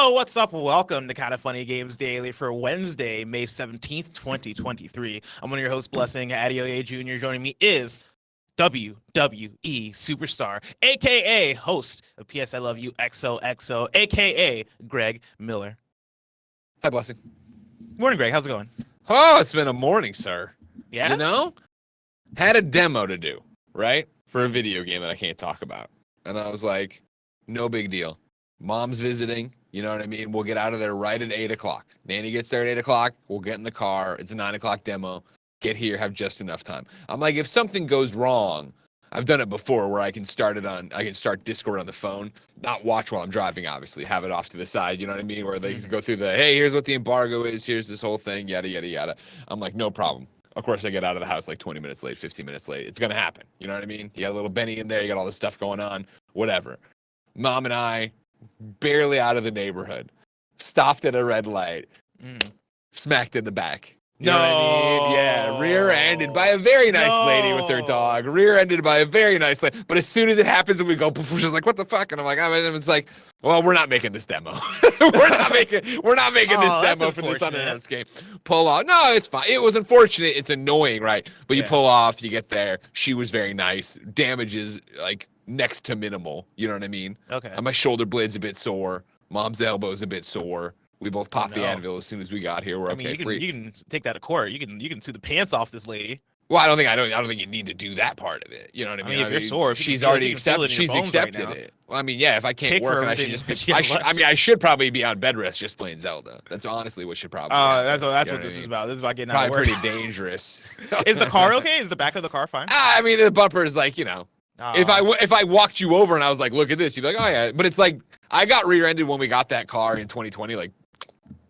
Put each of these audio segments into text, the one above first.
Yo, what's up? Welcome to Kind of Funny Games Daily for Wednesday, May 17th, 2023. I'm one of your hosts, Blessing Adeoye Jr. Joining me is WWE Superstar, aka host of PS I Love You XOXO, aka Greg Miller. Hi, Blessing. Morning, Greg. How's it going? Oh, it's been a morning, sir. Yeah? You know? Had a demo to do, right? For a video game that I can't talk about. And I was like, no big deal. Mom's visiting, you know what I mean? We'll get out of there right at 8 o'clock. Nanny gets there at 8 o'clock. We'll get in the car. It's a 9 o'clock demo. Get here, have just enough time. I'm like, if something goes wrong, I've done it before where I can start Discord on the phone, not watch while I'm driving, obviously, have it off to the side, you know what I mean? Where they go through the, hey, here's what the embargo is, here's this whole thing, yada, yada, yada. I'm like, no problem. Of course, I get out of the house like 20 minutes late, 15 minutes late. It's going to happen. You know what I mean? You got a little Benny in there. You got all this stuff going on, whatever. Mom and I, barely out of the neighborhood, stopped at a red light, smacked in the back. You know what I mean? Yeah, rear-ended by a very nice lady with her dog. Rear-ended by a very nice lady. But as soon as it happens and we go, she's like, what the fuck? And I'm like, it's like, well, we're not making this demo. we're not making this demo for this unannounced game. Pull off. No, it's fine. It was unfortunate. It's annoying, right? But you pull off, you get there. She was very nice. Damage is like next to minimal. You know what I mean? Okay. And my shoulder blade's a bit sore. Mom's elbow's a bit sore. We both popped the Advil as soon as we got here. We're okay. You can take that to court. You can sue the pants off this lady. Well, I don't think you need to do that part of it. You know what I mean? If you're sore, she's already accepted. She's accepted it. Well, I mean, yeah. If I can't work, and I should just be. I should probably be on bed rest just playing Zelda. That's honestly what should probably. That's what this is about. This is about getting out of work. Probably pretty dangerous. Is the car okay? Is the back of the car fine? I mean, the bumper is like, you know. If I walked you over and I was like, look at this, you'd be like, oh yeah. But it's like I got rear-ended when we got that car in 2020, like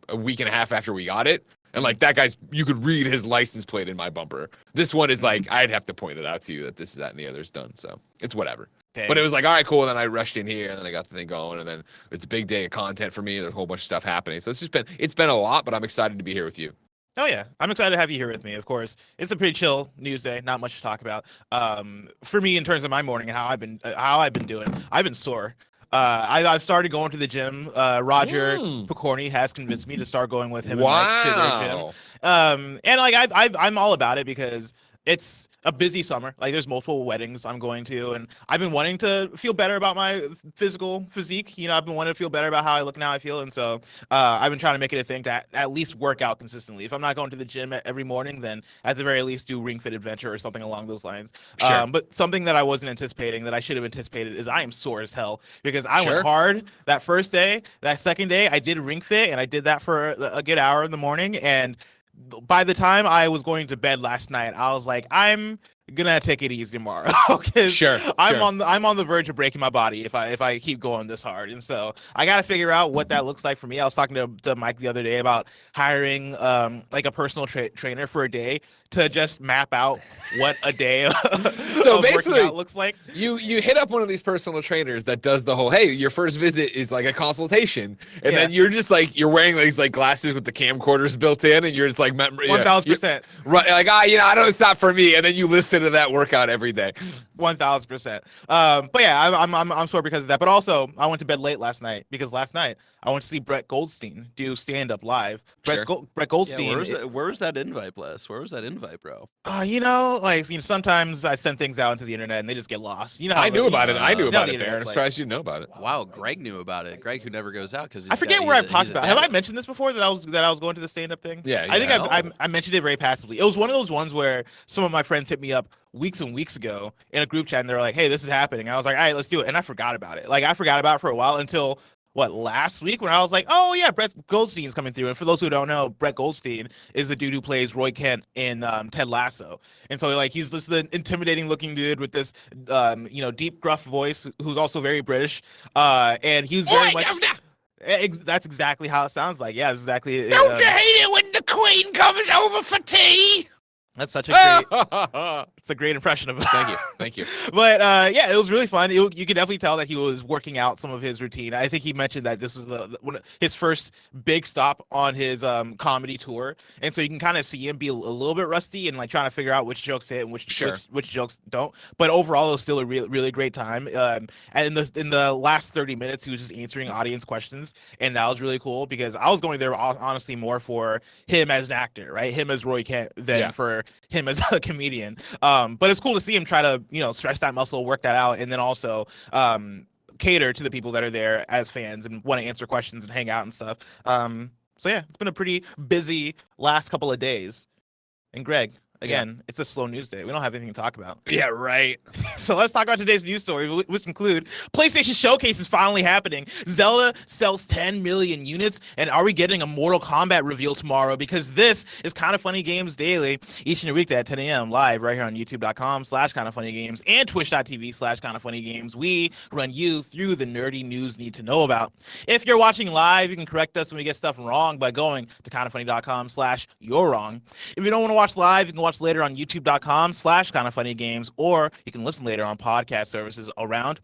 a week and a half after we got it. And like that guy's, you could read his license plate in my bumper. This one is like, I'd have to point it out to you that this is that and the other's done. So it's whatever. Dang. But it was like, all right, cool. And then I rushed in here and then I got the thing going. And then it's a big day of content for me. There's a whole bunch of stuff happening. So it's been a lot, but I'm excited to be here with you. Oh yeah, I'm excited to have you here with me. Of course, it's a pretty chill news day. Not much to talk about. For me, in terms of my morning and how I've been doing, I've been sore. I've started going to the gym. Roger Picorni has convinced me to start going with him and Mike to their gym. And like I'm all about it because it's a busy summer. Like there's multiple weddings I'm going to, and I've been wanting to feel better about my physical physique. You know, I've been wanting to feel better about how I look and how I feel, and so I've been trying to make it a thing to at least work out consistently. If I'm not going to the gym every morning, then at the very least do Ring Fit Adventure or something along those lines. Sure. But something that I wasn't anticipating that I should have anticipated is I am sore as hell because I went hard that first day. That second day, I did Ring Fit, and I did that for a good hour in the morning, and by the time I was going to bed last night, I was like, I'm gonna take it easy tomorrow because I'm on the verge of breaking my body if I keep going this hard, and so I got to figure out what that looks like for me. I was talking to Mike the other day about hiring like a personal trainer for a day to just map out what a day so of basically working out looks like. You hit up one of these personal trainers that does the whole, hey, your first visit is like a consultation, and then you're just like, you're wearing these like glasses with the camcorders built in, and you're just like 1,000%. Right, like I know it's not for me, and then you listen to that workout every day. 1,000%. But yeah, I'm sore because of that. But also, I went to bed late last night because last night I went to see Brett Goldstein do stand up live. Brett Goldstein. Yeah, where was that invite, Bless? Where was that invite, bro? Sometimes I send things out into the internet and they just get lost. You know, I knew about it. I knew about it, Baron. I'm surprised you didn't know about it. Wow, Greg knew about it. Greg, who never goes out because I forget where I've talked about. Have I mentioned this before that I was going to the stand up thing? Yeah, I think I mentioned it very passively. It was one of those ones where some of my friends hit me up weeks and weeks ago in a group chat and they were like, hey, this is happening. I was like, all right, let's do it. And I forgot about it. Like I forgot about it for a while until last week when I was like, oh yeah, Brett Goldstein's coming through. And for those who don't know, Brett Goldstein is the dude who plays Roy Kent in Ted Lasso. And so like he's this intimidating looking dude with this deep gruff voice who's also very British. And he's very much that's exactly how it sounds like. Yeah, that's exactly. Don't you hate it when the Queen comes over for tea? That's such a great. It's a great impression of. Thank you. But yeah, it was really fun. You could definitely tell that he was working out some of his routine. I think he mentioned that this was his first big stop on his comedy tour, and so you can kind of see him be a little bit rusty and like trying to figure out which jokes hit and which jokes don't. But overall, it was still a really great time. And in the last 30 minutes, he was just answering audience questions, and that was really cool because I was going there honestly more for him as an actor, right? Him as Roy Kent than for him as a comedian. But it's cool to see him try to, stretch that muscle, work that out, and then also cater to the people that are there as fans and want to answer questions and hang out and stuff. So yeah, it's been a pretty busy last couple of days. And Greg, again, it's a slow news day. We don't have anything to talk about. Yeah, right. So let's talk about today's news story, which include PlayStation Showcase is finally happening. Zelda sells 10 million units, and are we getting a Mortal Kombat reveal tomorrow? Because this is Kind of Funny Games Daily, each and every weekday at 10 a.m. live right here on youtube.com/kindoffunnygames and twitch.tv/kindoffunnygames. We run you through the nerdy news you need to know about. If you're watching live, you can correct us when we get stuff wrong by going to kindoffunny.com/you're wrong. If you don't want to watch live, you can watch later on youtube.com/kindoffunnygames, or you can listen later on podcast services around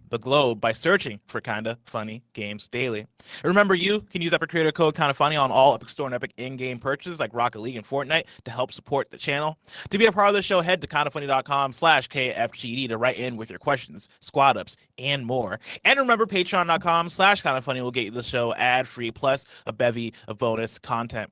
the globe by searching for Kinda Funny Games Daily. And remember, you can use Epic Creator Code Kinda Funny on all Epic Store and Epic in-game purchases like Rocket League and Fortnite to help support the channel. To be a part of the show, head to kindafunny.com/KFGD to write in with your questions, squad ups, and more. And remember, patreon.com/kindafunny will get you the show ad-free plus a bevy of bonus content.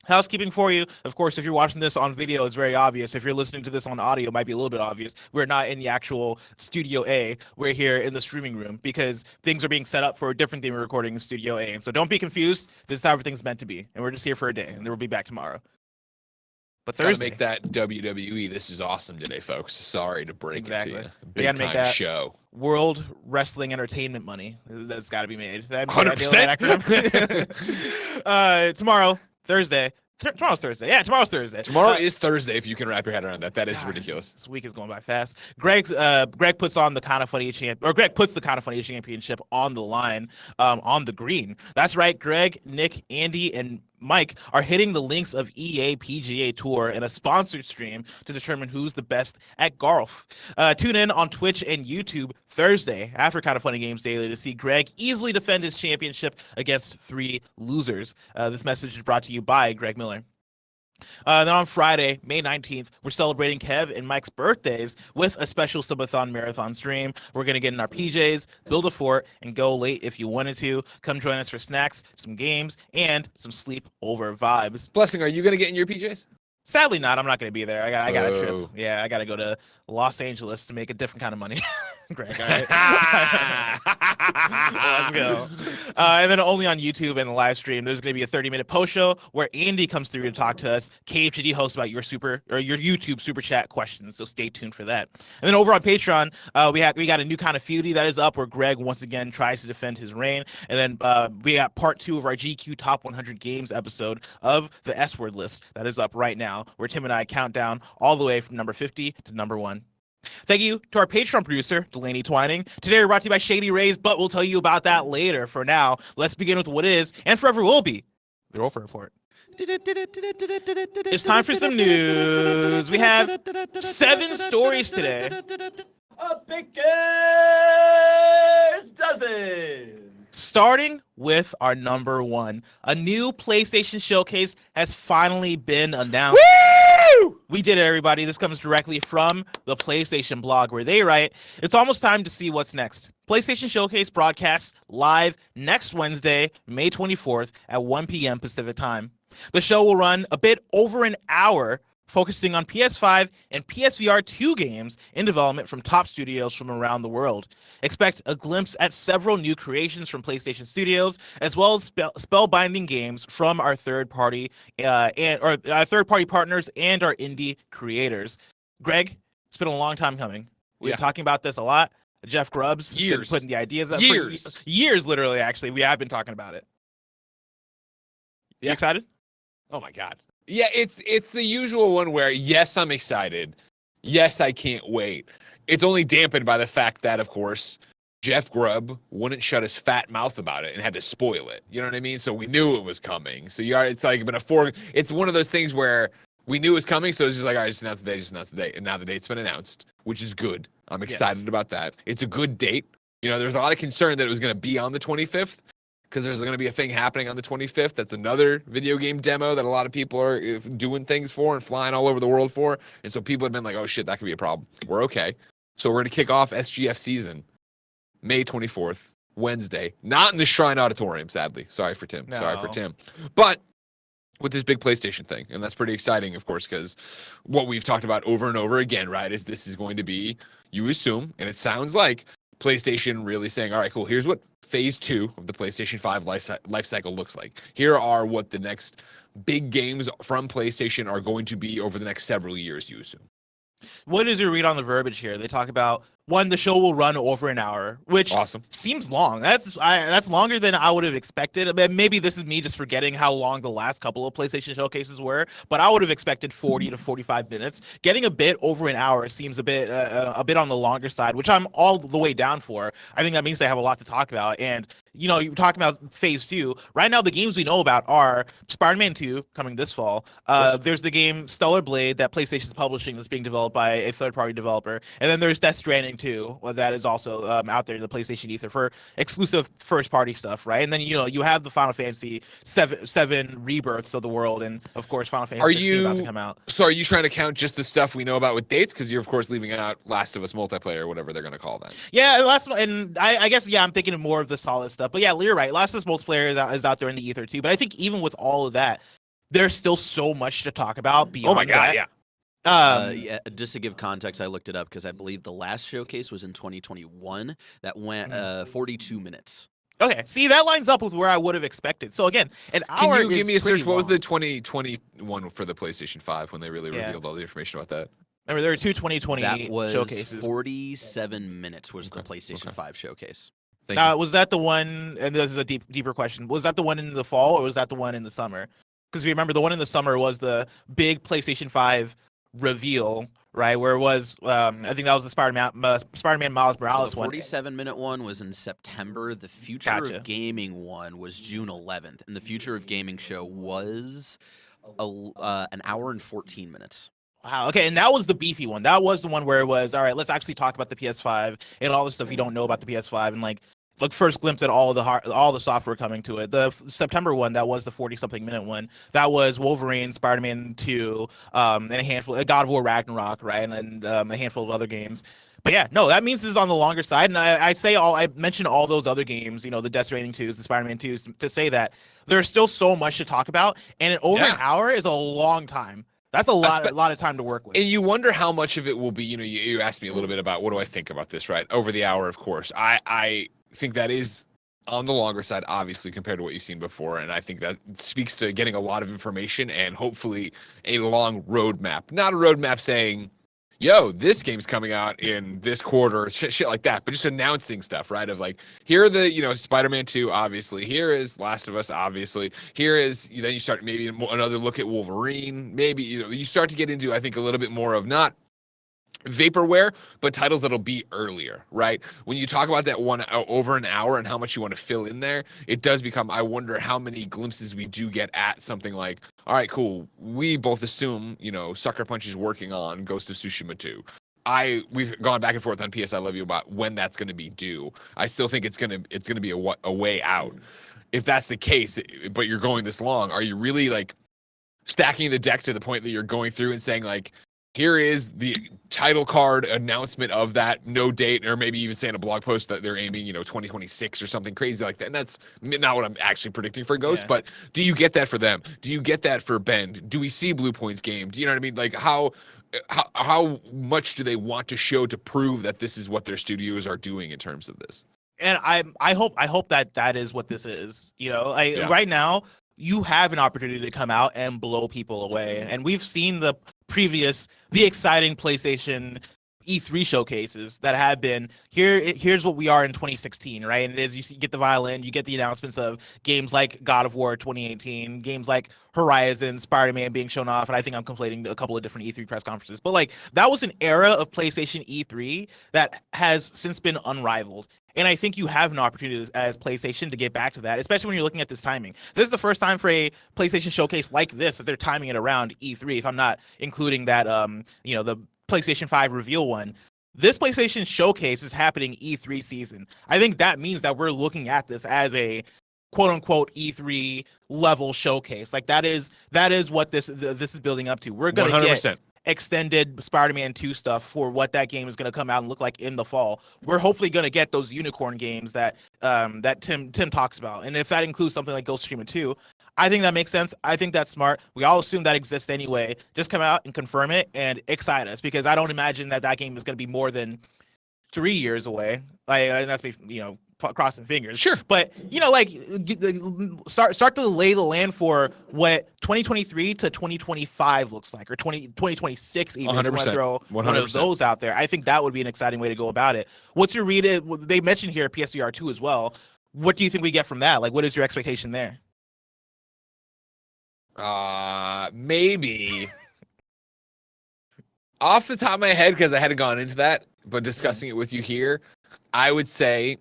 Housekeeping for you. Of course, if you're watching this on video, it's very obvious. If you're listening to this on audio, it might be a little bit obvious. We're not in the actual Studio A. We're here in the streaming room because things are being set up for a different thing we're recording in Studio A. And so don't be confused. This is how everything's meant to be. And we're just here for a day, and then we'll be back tomorrow. But Thursday. Gotta make that WWE This Is Awesome today, folks. Sorry to break it to you. We gotta make that show. World Wrestling Entertainment money. That's got to be made. 100%. Tomorrow. Thursday. Tomorrow's Thursday. Yeah, tomorrow's Thursday. Tomorrow is Thursday, if you can wrap your head around that. That is ridiculous. This week is going by fast. Greg puts the Kind of Funny Championship on the line, on the green. That's right. Greg, Nick, Andy, and Mike are hitting the links of EA PGA Tour in a sponsored stream to determine who's the best at golf. Tune in on Twitch and YouTube Thursday after Kind of Funny Games Daily to see Greg easily defend his championship against 3 losers. This message is brought to you by Greg Miller. Then on Friday, May 19th, we're celebrating Kev and Mike's birthdays with a special subathon marathon stream. We're going to get in our PJs, build a fort, and go late if you wanted to. Come join us for snacks, some games, and some sleepover vibes. Blessing, are you going to get in your PJs? Sadly not. I'm not going to be there. I got a trip. Yeah, I got to go to Los Angeles to make a different kind of money. Greg, all right? Let's go. And then only on YouTube and the live stream, there's going to be a 30-minute post show where Andy comes through to talk to us. KFGD hosts about your YouTube super chat questions. So stay tuned for that. And then over on Patreon, we got a new kind of feudy that is up where Greg once again tries to defend his reign. And then we got part 2 of our GQ Top 100 Games episode of the S Word list that is up right now, where Tim and I count down all the way from number 50 to number 1. Thank you to our Patreon producer, Delaney Twining. Today we're brought to you by Shady Rays, but we'll tell you about that later. For now, let's begin with what is, and forever will be, the Rofer Report. It's time for some news. We have 7 stories today. A Baker's Dozen. Starting with our number 1, a new PlayStation Showcase has finally been announced. Woo! We did it, everybody. This comes directly from the PlayStation blog, where they write, "It's almost time to see what's next. PlayStation Showcase broadcasts live next Wednesday, May 24th at 1 p.m. Pacific time. The show will run a bit over an hour, focusing on PS5 and PSVR 2 games in development from top studios from around the world. Expect a glimpse at several new creations from PlayStation Studios, as well as spellbinding games from our third-party partners and our indie creators." Greg, it's been a long time coming. We've been talking about this a lot. Jeff Grubbs has been putting the ideas up for years, literally. Actually, we have been talking about it. You excited? Oh my God. Yeah, it's the usual one where, yes, I'm excited. Yes, I can't wait. It's only dampened by the fact that, of course, Jeff Grubb wouldn't shut his fat mouth about it and had to spoil it. You know what I mean? So we knew it was coming. So it's like it's one of those things where We knew it was coming, so it was just like, all right, just announce the date, just announce the date. And now the date's been announced, which is good. I'm excited about that. It's a good date. You know, there's a lot of concern that it was going to be on the 25th because there's going to be a thing happening on the 25th. That's another video game demo that a lot of people are doing things for and flying all over the world for. And so people have been like, oh, shit, that could be a problem. We're okay. So we're going to kick off SGF season May 24th, Wednesday. Not in the Shrine Auditorium, sadly. Sorry for Tim. No. Sorry for Tim. But with this big PlayStation thing. And that's pretty exciting, of course, because what we've talked about over and over again, right, is this is going to be, you assume, and it sounds like PlayStation really saying, all right, cool, here's what phase 2 of the PlayStation 5 life cycle looks like. Here are what the next big games from PlayStation are going to be over the next several years, you assume. What is your read on the verbiage here? They talk about, one, the show will run over an hour, which Awesome. seems long. That's longer than I would have expected. I mean, maybe this is me just forgetting how long the last couple of PlayStation showcases were, but I would have expected 40 to 45 minutes. Getting a bit over an hour seems a bit on the longer side, which I'm all the way down for. I think that means they have a lot to talk about. And you know, you're talking about phase 2. Right now, the games we know about are Spider-Man 2 coming this fall. There's the game Stellar Blade that PlayStation's publishing that's being developed by a third-party developer. And then there's Death Stranding 2 that is also out there in the PlayStation Ether for exclusive first-party stuff, right? And then, you know, you have the Final Fantasy 7 rebirths of the world, and, of course, Final Fantasy 16 about to come out. So are you trying to count just the stuff we know about with dates? Because you're, of course, leaving out Last of Us multiplayer or whatever they're going to call that. Yeah, and I guess, yeah, I'm thinking of more of the solid stuff. But yeah, you're right. Last of Us multiplayer is out there in the ether too. But I think even with all of that, there's still so much to talk about beyond. Oh my god, that. Yeah, just to give context, I looked it up because I believe the last showcase was in 2021. That went 42 minutes. Okay, see, that lines up with where I would have expected. So again, an hour. Can you give me a search? Long. What was the 2021 for the PlayStation 5 when they really revealed all the information about that? Remember, there were two 2020 that was showcases. 47 minutes was the PlayStation 5 showcase. Was that the one? And this is a deeper question. Was that the one in the fall, or was that the one in the summer? Because we remember the one in the summer was the big PlayStation 5 reveal, right? Where it was, I think that was the Spider-Man Miles Morales so the 47-minute one was in September. The Future of Gaming one was June 11th, and the Future of Gaming show was an hour and 14 minutes. Wow. Okay, and that was the beefy one. That was the one where it was, all right, let's actually talk about the PS5 and all the stuff you don't know about the PS5, and like first glimpse at all the software coming to it. The September one, that was the 40-something minute one. That was Wolverine, Spider-Man 2, and a handful, God of War Ragnarok, right, and a handful of other games. But yeah, no, that means this is on the longer side. And I mentioned all those other games, you know, the Death Stranding 2s, the Spider-Man 2s, to say that there's still so much to talk about, and over an hour is a long time. That's a lot of time to work with. And you wonder how much of it will be, you know, you asked me a little bit about what do I think about this, right? Over the hour, of course. I think that is on the longer side, obviously, compared to what you've seen before. And I think that speaks to getting a lot of information and hopefully a long roadmap. Not a roadmap saying, yo, this game's coming out in this quarter, shit like that, but just announcing stuff, right? Of like, here are the, you know, Spider-Man 2, obviously. Here is Last of Us, obviously. Here is, then you start maybe another look at Wolverine. Maybe, you know, you start to get into, I think, a little bit more of not vaporware, but titles that'll be earlier, right? When you talk about that one over an hour and how much you want to fill in there, it does become, I wonder how many glimpses we do get at something like, all right, cool. We both assume, you know, Sucker Punch is working on Ghost of Tsushima 2. We've gone back and forth on PS I Love You about when that's going to be due. I still think it's going to be a way out. If that's the case, but you're going this long, are you really like stacking the deck to the point that you're going through and saying like, here is the title card announcement of that, no date, or maybe even saying a blog post that they're aiming, you know, 2026 or something crazy like that. And that's not what I'm actually predicting for Ghost, but do you get that for them? Do you get that for Bend? Do we see Blue Point's game? Do you know what I mean? Like how much do they want to show to prove that this is what their studios are doing in terms of this? And I hope that is what this is. You know, right now you have an opportunity to come out and blow people away, and we've seen the exciting PlayStation E3 showcases that have been here's what we are in 2016, right? And as you get the violin, you get the announcements of games like God of War 2018, games like Horizon, Spider-Man being shown off, and I think I'm conflating a couple of different E3 press conferences. But like that was an era of PlayStation E3 that has since been unrivaled. And I think you have an opportunity as PlayStation to get back to that, especially when you're looking at this timing. This is the first time for a PlayStation showcase like this that they're timing it around E3, if I'm not including that, the PlayStation 5 reveal one. This PlayStation showcase is happening E3 season. I think that means that we're looking at this as a quote unquote E3 level showcase. Like that is what this is building up to. We're going to get extended Spider-Man 2 stuff for what that game is going to come out and look like in the fall. We're hopefully going to get those unicorn games that Tim talks about. And if that includes something like Ghost of Tsushima 2, I think that makes sense. I think that's smart. We all assume that exists anyway. Just come out and confirm it and excite us, because I don't imagine that game is going to be more than 3 years away. Like that's me, crossing fingers. Sure. But start to lay the land for what 2023 to 2025 looks like, or 2026 even. 100%. Throw 100%. one of those out there. I think that would be an exciting way to go about it. What's your read? They mentioned here PSVR 2 as well. What do you think we get from that? Like, what is your expectation there? Maybe off the top of my head, because I hadn't gone into that, but discussing it with you here, I would say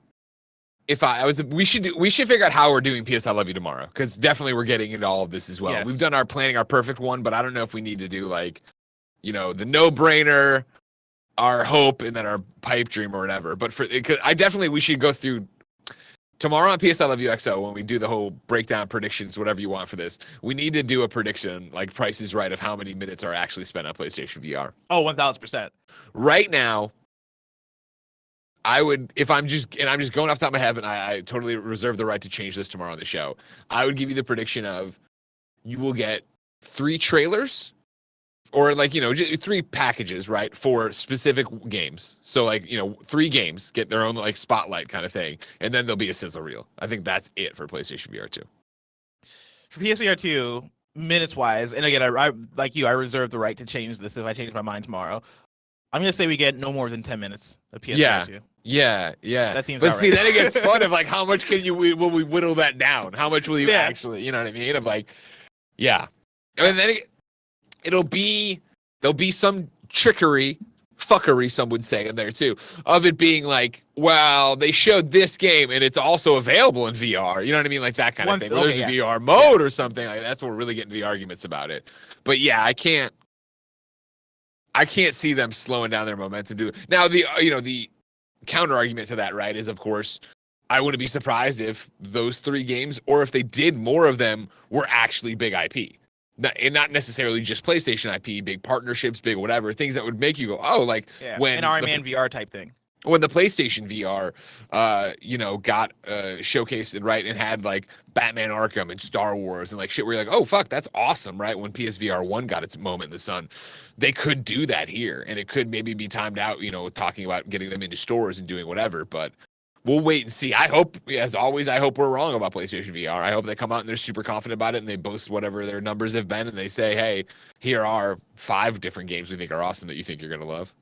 we should figure out how we're doing PS I Love You tomorrow, because definitely we're getting into all of this as well. Yes. We've done our planning, our perfect one, but I don't know if we need to do the no-brainer, our hope, and then our pipe dream or whatever. But we should go through tomorrow on PS I Love You XO, when we do the whole breakdown, predictions, whatever you want for this. We need to do a prediction, like Price is Right, of how many minutes are actually spent on PlayStation VR. Oh, 1,000%. Right now, I would, if I'm just going off the top of my head, and I totally reserve the right to change this tomorrow on the show, I would give you the prediction of you will get 3 trailers, or 3 packages, right, for specific games. So 3 games get their own spotlight kind of thing, and then there'll be a sizzle reel. I think that's it for PlayStation VR 2. For PSVR 2, minutes wise, and again, I like you, I reserve the right to change this if I change my mind tomorrow. I'm gonna say we get no more than 10 minutes of PSVR 2. Yeah. That seems. But see, right. then it gets fun of how much will we whittle that down? How much will you actually? You know what I mean? Of and then there'll be some fuckery, some would say, in there too, of it being well, they showed this game and it's also available in VR. You know what I mean? Like that kind of thing. There's a VR mode or something. That's what we're really getting to the arguments about it. But yeah, I can't see them slowing down their momentum. Now the counter argument to that, right, is of course I wouldn't be surprised if those 3 games, or if they did more of them, were actually big IP. And not necessarily just PlayStation IP, big partnerships, big whatever, things that would make you go, oh, when an Iron Man VR type thing. When the PlayStation VR, got showcased, right, and had Batman Arkham and Star Wars and shit, where you're oh fuck, that's awesome, right? When PSVR 1 got its moment in the sun, they could do that here, and it could maybe be timed out, talking about getting them into stores and doing whatever, but we'll wait and see. I hope, as always, we're wrong about PlayStation VR. I hope they come out and they're super confident about it and they boast whatever their numbers have been, and they say, hey, here are 5 different games we think are awesome that you think you're going to love.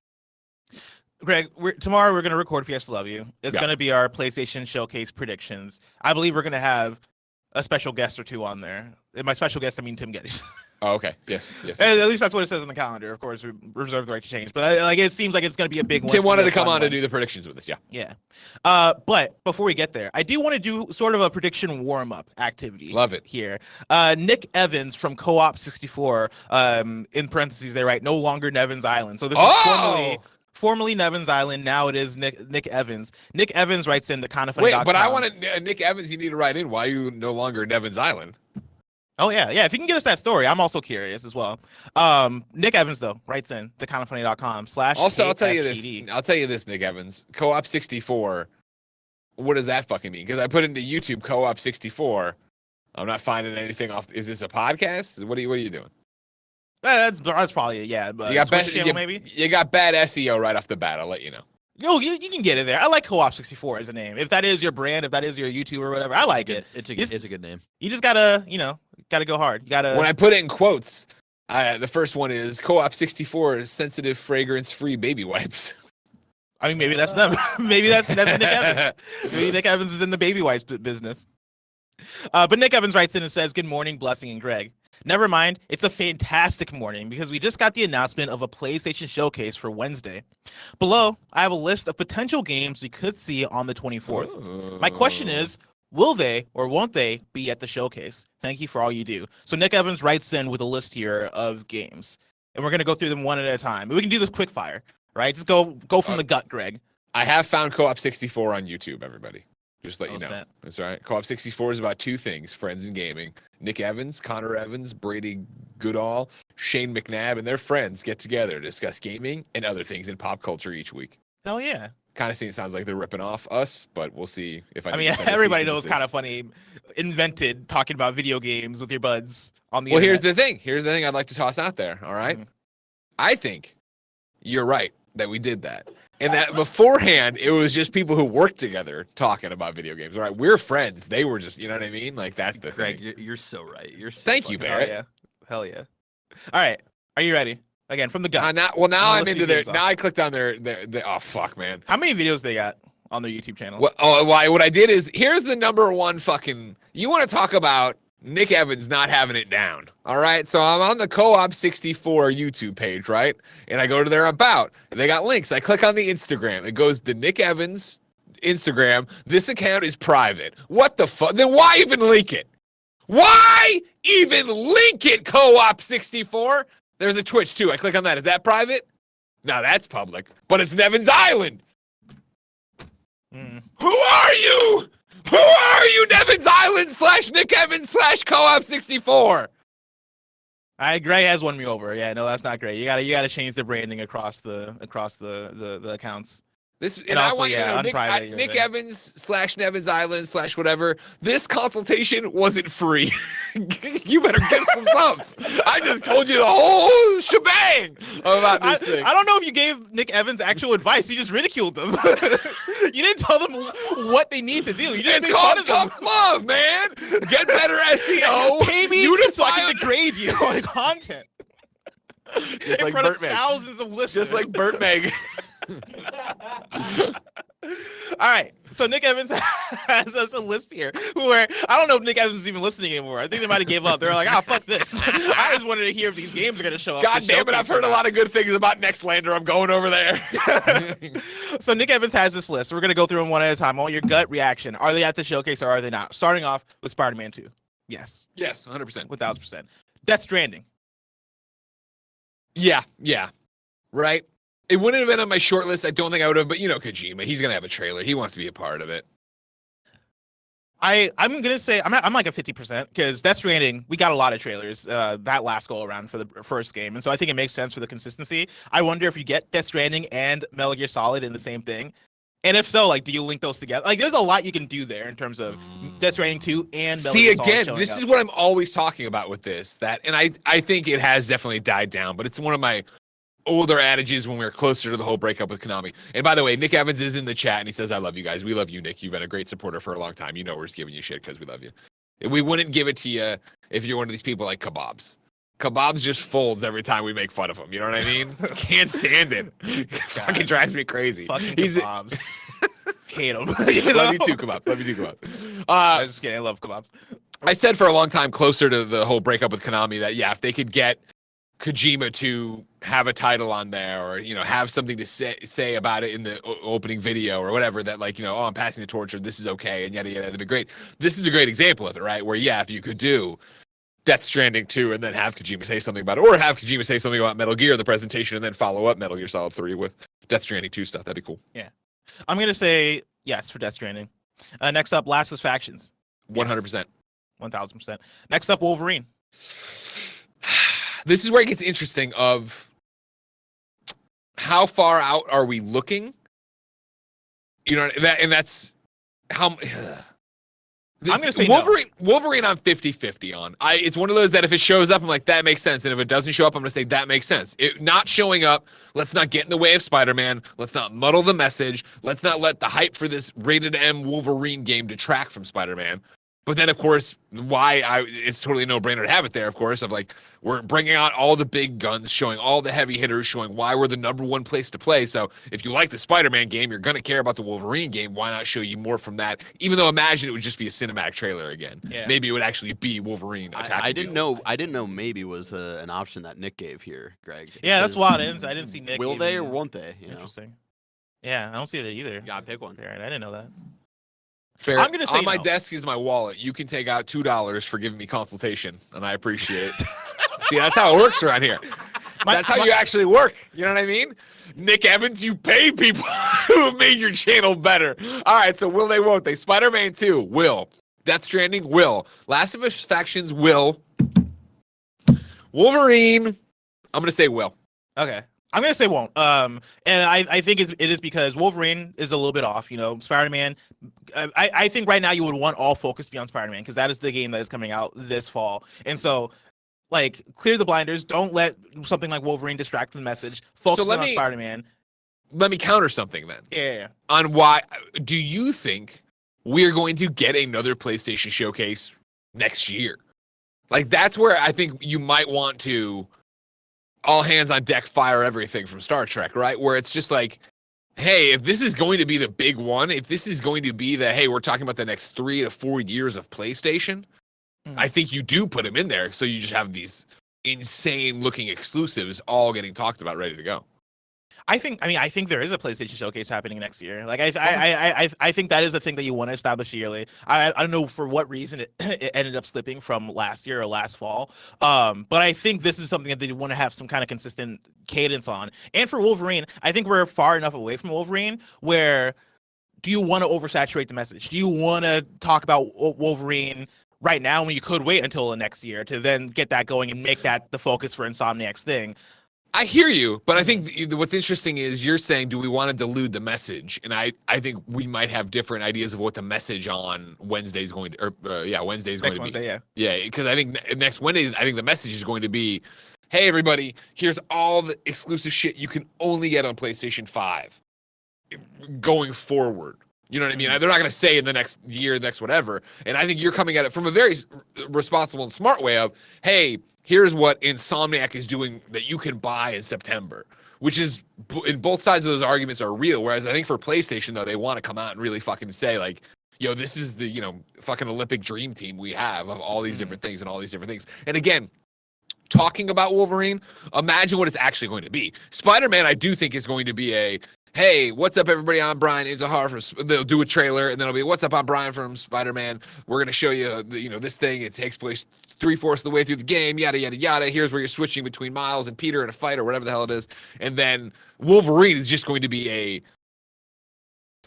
Greg, tomorrow we're going to record PS Love You. It's going to be our PlayStation Showcase predictions. I believe we're going to have a special guest or 2 on there. And by special guest, I mean Tim Geddes. Oh, okay. Yes. At least that's what it says on the calendar. Of course, we reserve the right to change. But it seems like it's going to be a big one. Tim wanted to come on to do the predictions with us, yeah. Yeah. But before we get there, I do want to do sort of a prediction warm-up activity. Love it. Here. Nick Evans from Co-op 64, in parentheses, they write, no longer Nevin's Island. So this is formerly Nevin's Island. Now it is Nick Evans. Nick Evans writes in the kindoffunny.com. Wait, but I wanted Nick Evans. You need to write in why you no longer Nevin's Island. Oh yeah. If you can get us that story, I'm also curious as well. Nick Evans though writes in to kindoffunny.com/. Also, I'll tell you this, Nick Evans. Co-op 64. What does that fucking mean? Because I put into YouTube Co-op 64. I'm not finding anything off. Is this a podcast? What are you doing? That's probably it, yeah. But maybe you got bad SEO right off the bat. I'll let you know. Yo, you can get it there. I like Co-op 64 as a name. If that is your brand, if that is your YouTube or whatever, I like it. It's a good name. You just gotta go hard. You gotta. When I put it in quotes, the first one is Co-op 64 sensitive fragrance-free baby wipes. I mean, maybe that's them. Maybe that's Nick Evans. Maybe Nick Evans is in the baby wipes business. But Nick Evans writes in and says, "Good morning, Blessing and Greg. Never mind, it's a fantastic morning because we just got the announcement of a PlayStation showcase for Wednesday. Below, I have a list of potential games we could see on the 24th. My question is, will they or won't they be at the showcase? Thank you for all you do. So Nick Evans writes in with a list here of games, and we're going to go through them one at a time. We can do this quick fire, right? Just go from the gut, Greg. I have found Co-op 64 on YouTube, everybody. Just let you know. Set. That's all right. Co-op 64 is about two things, friends and gaming. Nick Evans, Connor Evans, Brady Goodall, Shane McNabb, and their friends get together to discuss gaming and other things in pop culture each week. Hell yeah. Kind of sounds like they're ripping off us, but we'll see if I mean, everybody knows Kind of Funny invented talking about video games with your buds on the internet. Here's the thing. Here's the thing I'd like to toss out there, all right? I think you're right that we did that. And that beforehand, it was just people who worked together talking about video games. All right, we're friends. They were just, you know what I mean? Like, that's the Greg, thing. you're so right. You're so Thank you, Barrett. Hell yeah. All right. Are you ready? Again, from the gut. Now I'm into their. Now I clicked on their. Oh, fuck, man. How many videos they got on their YouTube channel? What I did is, here's the number one fucking. You want to talk about Nick Evans not having it down. All right. So I'm on the Co-op 64 YouTube page, right? And I go to their about. And they got links. I click on the Instagram. It goes to Nick Evans Instagram. This account is private. What the fuck? Then why even link it? Why even link it, Co-op 64? There's a Twitch too. I click on that. Is that private? No, that's public. But it's Nevin's Island. Who are you? Who are you, Nevin's Island / Nick Evans / Co-op 64? Gray has won me over. Yeah, no, that's not great. You gotta change the branding across the accounts. This and also, I want Nick Evans / Nevin's Island / whatever. This consultation wasn't free. You better give some subs. I just told you the whole shebang about this thing. I don't know if you gave Nick Evans actual advice. You just ridiculed them. You didn't tell them what they need to do. You didn't. It's called tough love, man. Get better SEO. Pay me so I can degrade you on content. Just like Burt Meg. Thousands of listeners. Just like Burt Meg. All right, so Nick Evans has us a list here where I don't know if Nick Evans is even listening anymore. I think they might have gave up. They're like, fuck this. I just wanted to hear if these games are going to show up. God damn it, I've heard a lot of good things about Nextlander. I'm going over there. So Nick Evans has this list. We're going to go through them one at a time. I want your gut reaction. Are they at the showcase or are they not? Starting off with Spider-Man 2. Yes. Yes, 100%. 1,000%. Death Stranding. Yeah. Right? It wouldn't have been on my short list. I don't think I would have, but you know Kojima. He's going to have a trailer. He wants to be a part of it. I'm going to say I'm like a 50% because Death Stranding, we got a lot of trailers that last go around for the first game. And so I think it makes sense for the consistency. I wonder if you get Death Stranding and Metal Gear Solid in the same thing. And if so, like, do you link those together? Like, there's a lot you can do there in terms of Death Stranding 2 and Metal Gear Solid. See, again, this is what I'm always talking about with this. And I think it has definitely died down, but it's one of my older adages when we were closer to the whole breakup with Konami. And by the way, Nick Evans is in the chat and he says, I love you guys. We love you, Nick. You've been a great supporter for a long time. You know we're just giving you shit because we love you. We wouldn't give it to you if you're one of these people like Kebabs. Kebabs just folds every time we make fun of him. You know what I mean? Can't stand it. Fucking drives me crazy. Fucking Kebabs. Hate him. Love you too, Kebabs. I'm just kidding. I love Kebabs. I said for a long time, closer to the whole breakup with Konami, that if they could get Kojima to have a title on there, or have something to say about it in the opening video or whatever, that I'm passing the torch, or this is okay, and yada yada, that'd be great. This is a great example of it, right? Where if you could do Death Stranding 2 and then have Kojima say something about it, or have Kojima say something about Metal Gear, the presentation, and then follow up Metal Gear Solid 3 with Death Stranding 2 stuff, that'd be cool. Yeah, I'm gonna say yes for Death Stranding. Next up, Last of Us Factions. 100%. 1,000%. Next up, Wolverine. This is where it gets interesting of how far out are we looking? That's how I'm going to say Wolverine I'm 50-50 on. It's one of those that if it shows up, I'm like, that makes sense. And if it doesn't show up, I'm going to say that makes sense. It not showing up, let's not get in the way of Spider-Man. Let's not muddle the message. Let's not let the hype for this rated M Wolverine game detract from Spider-Man. But then, of course, it's totally a no-brainer to have it there, of course, of like, we're bringing out all the big guns, showing all the heavy hitters, showing why we're the #1 place to play. So if you like the Spider-Man game, you're going to care about the Wolverine game. Why not show you more from that? Even though imagine it would just be a cinematic trailer again. Yeah. Maybe it would actually be Wolverine attacking. I didn't know maybe was an option that Nick gave here, Greg. Yeah, that's wild. I didn't see Nick. Will they or won't they? You know? Interesting. Yeah, I don't see that either. You gotta pick one. Right, I didn't know that. Fair. I'm gonna say on my no. desk is my wallet. You can take out $2 for giving me consultation, and I appreciate it. See, that's how it works around here. That's how you actually work. You know what I mean? Nick Evans, you pay people who have made your channel better. All right, so will they, won't they? Spider-Man 2, will. Death Stranding, will. Last of Us Factions, will. Wolverine, I'm going to say will. Okay. I'm gonna say won't. And I think it is because Wolverine is a little bit off. You know, Spider-Man. I think right now you would want all focus to be on Spider-Man because that is the game that is coming out this fall. And so, like, clear the blinders. Don't let something like Wolverine distract from the message. Focus on Spider-Man. Let me counter something then. Yeah. On why do you think we're going to get another PlayStation showcase next year? Like, that's where I think you might want to all hands on deck, fire everything from Star Trek, right? Where it's just like, hey, if this is going to be the big one, if this is going to be the, hey, we're talking about the next 3 to 4 years of PlayStation, I think you do put them in there. So you just have these insane looking exclusives all getting talked about, ready to go. I think there is a PlayStation showcase happening next year. Like I think that is a thing that you want to establish yearly. I don't know for what reason it ended up slipping from last year or last fall. But I think this is something that they want to have some kind of consistent cadence on. And for Wolverine, I think we're far enough away from Wolverine where do you want to oversaturate the message? Do you want to talk about Wolverine right now when you could wait until the next year to then get that going and make that the focus for Insomniac's thing? I hear you, but I think what's interesting is you're saying, do we want to dilute the message? And I think we might have different ideas of what the message on Wednesday is going to, Wednesday is going to be. Wednesday, yeah. Yeah, because I think next Wednesday, I think the message is going to be, hey, everybody, here's all the exclusive shit you can only get on PlayStation 5 going forward. You know what I mean? They're not going to say in the next year, next whatever. And I think you're coming at it from a very responsible and smart way of, hey, here's what Insomniac is doing that you can buy in September, which is, in both sides of those arguments are real. Whereas I think for PlayStation, though, they want to come out and really fucking say, like, yo, this is the, fucking Olympic dream team we have of all these different things and all these different things. And again, talking about Wolverine, imagine what it's actually going to be. Spider-Man, I do think is going to be a, hey, what's up, everybody? I'm Brian Izahar from. They'll do a trailer, and then it'll be, what's up? I'm Brian from Spider-Man. We're gonna show you, this thing. It takes place 3/4 of the way through the game. Yada yada yada. Here's where you're switching between Miles and Peter in a fight or whatever the hell it is. And then Wolverine is just going to be a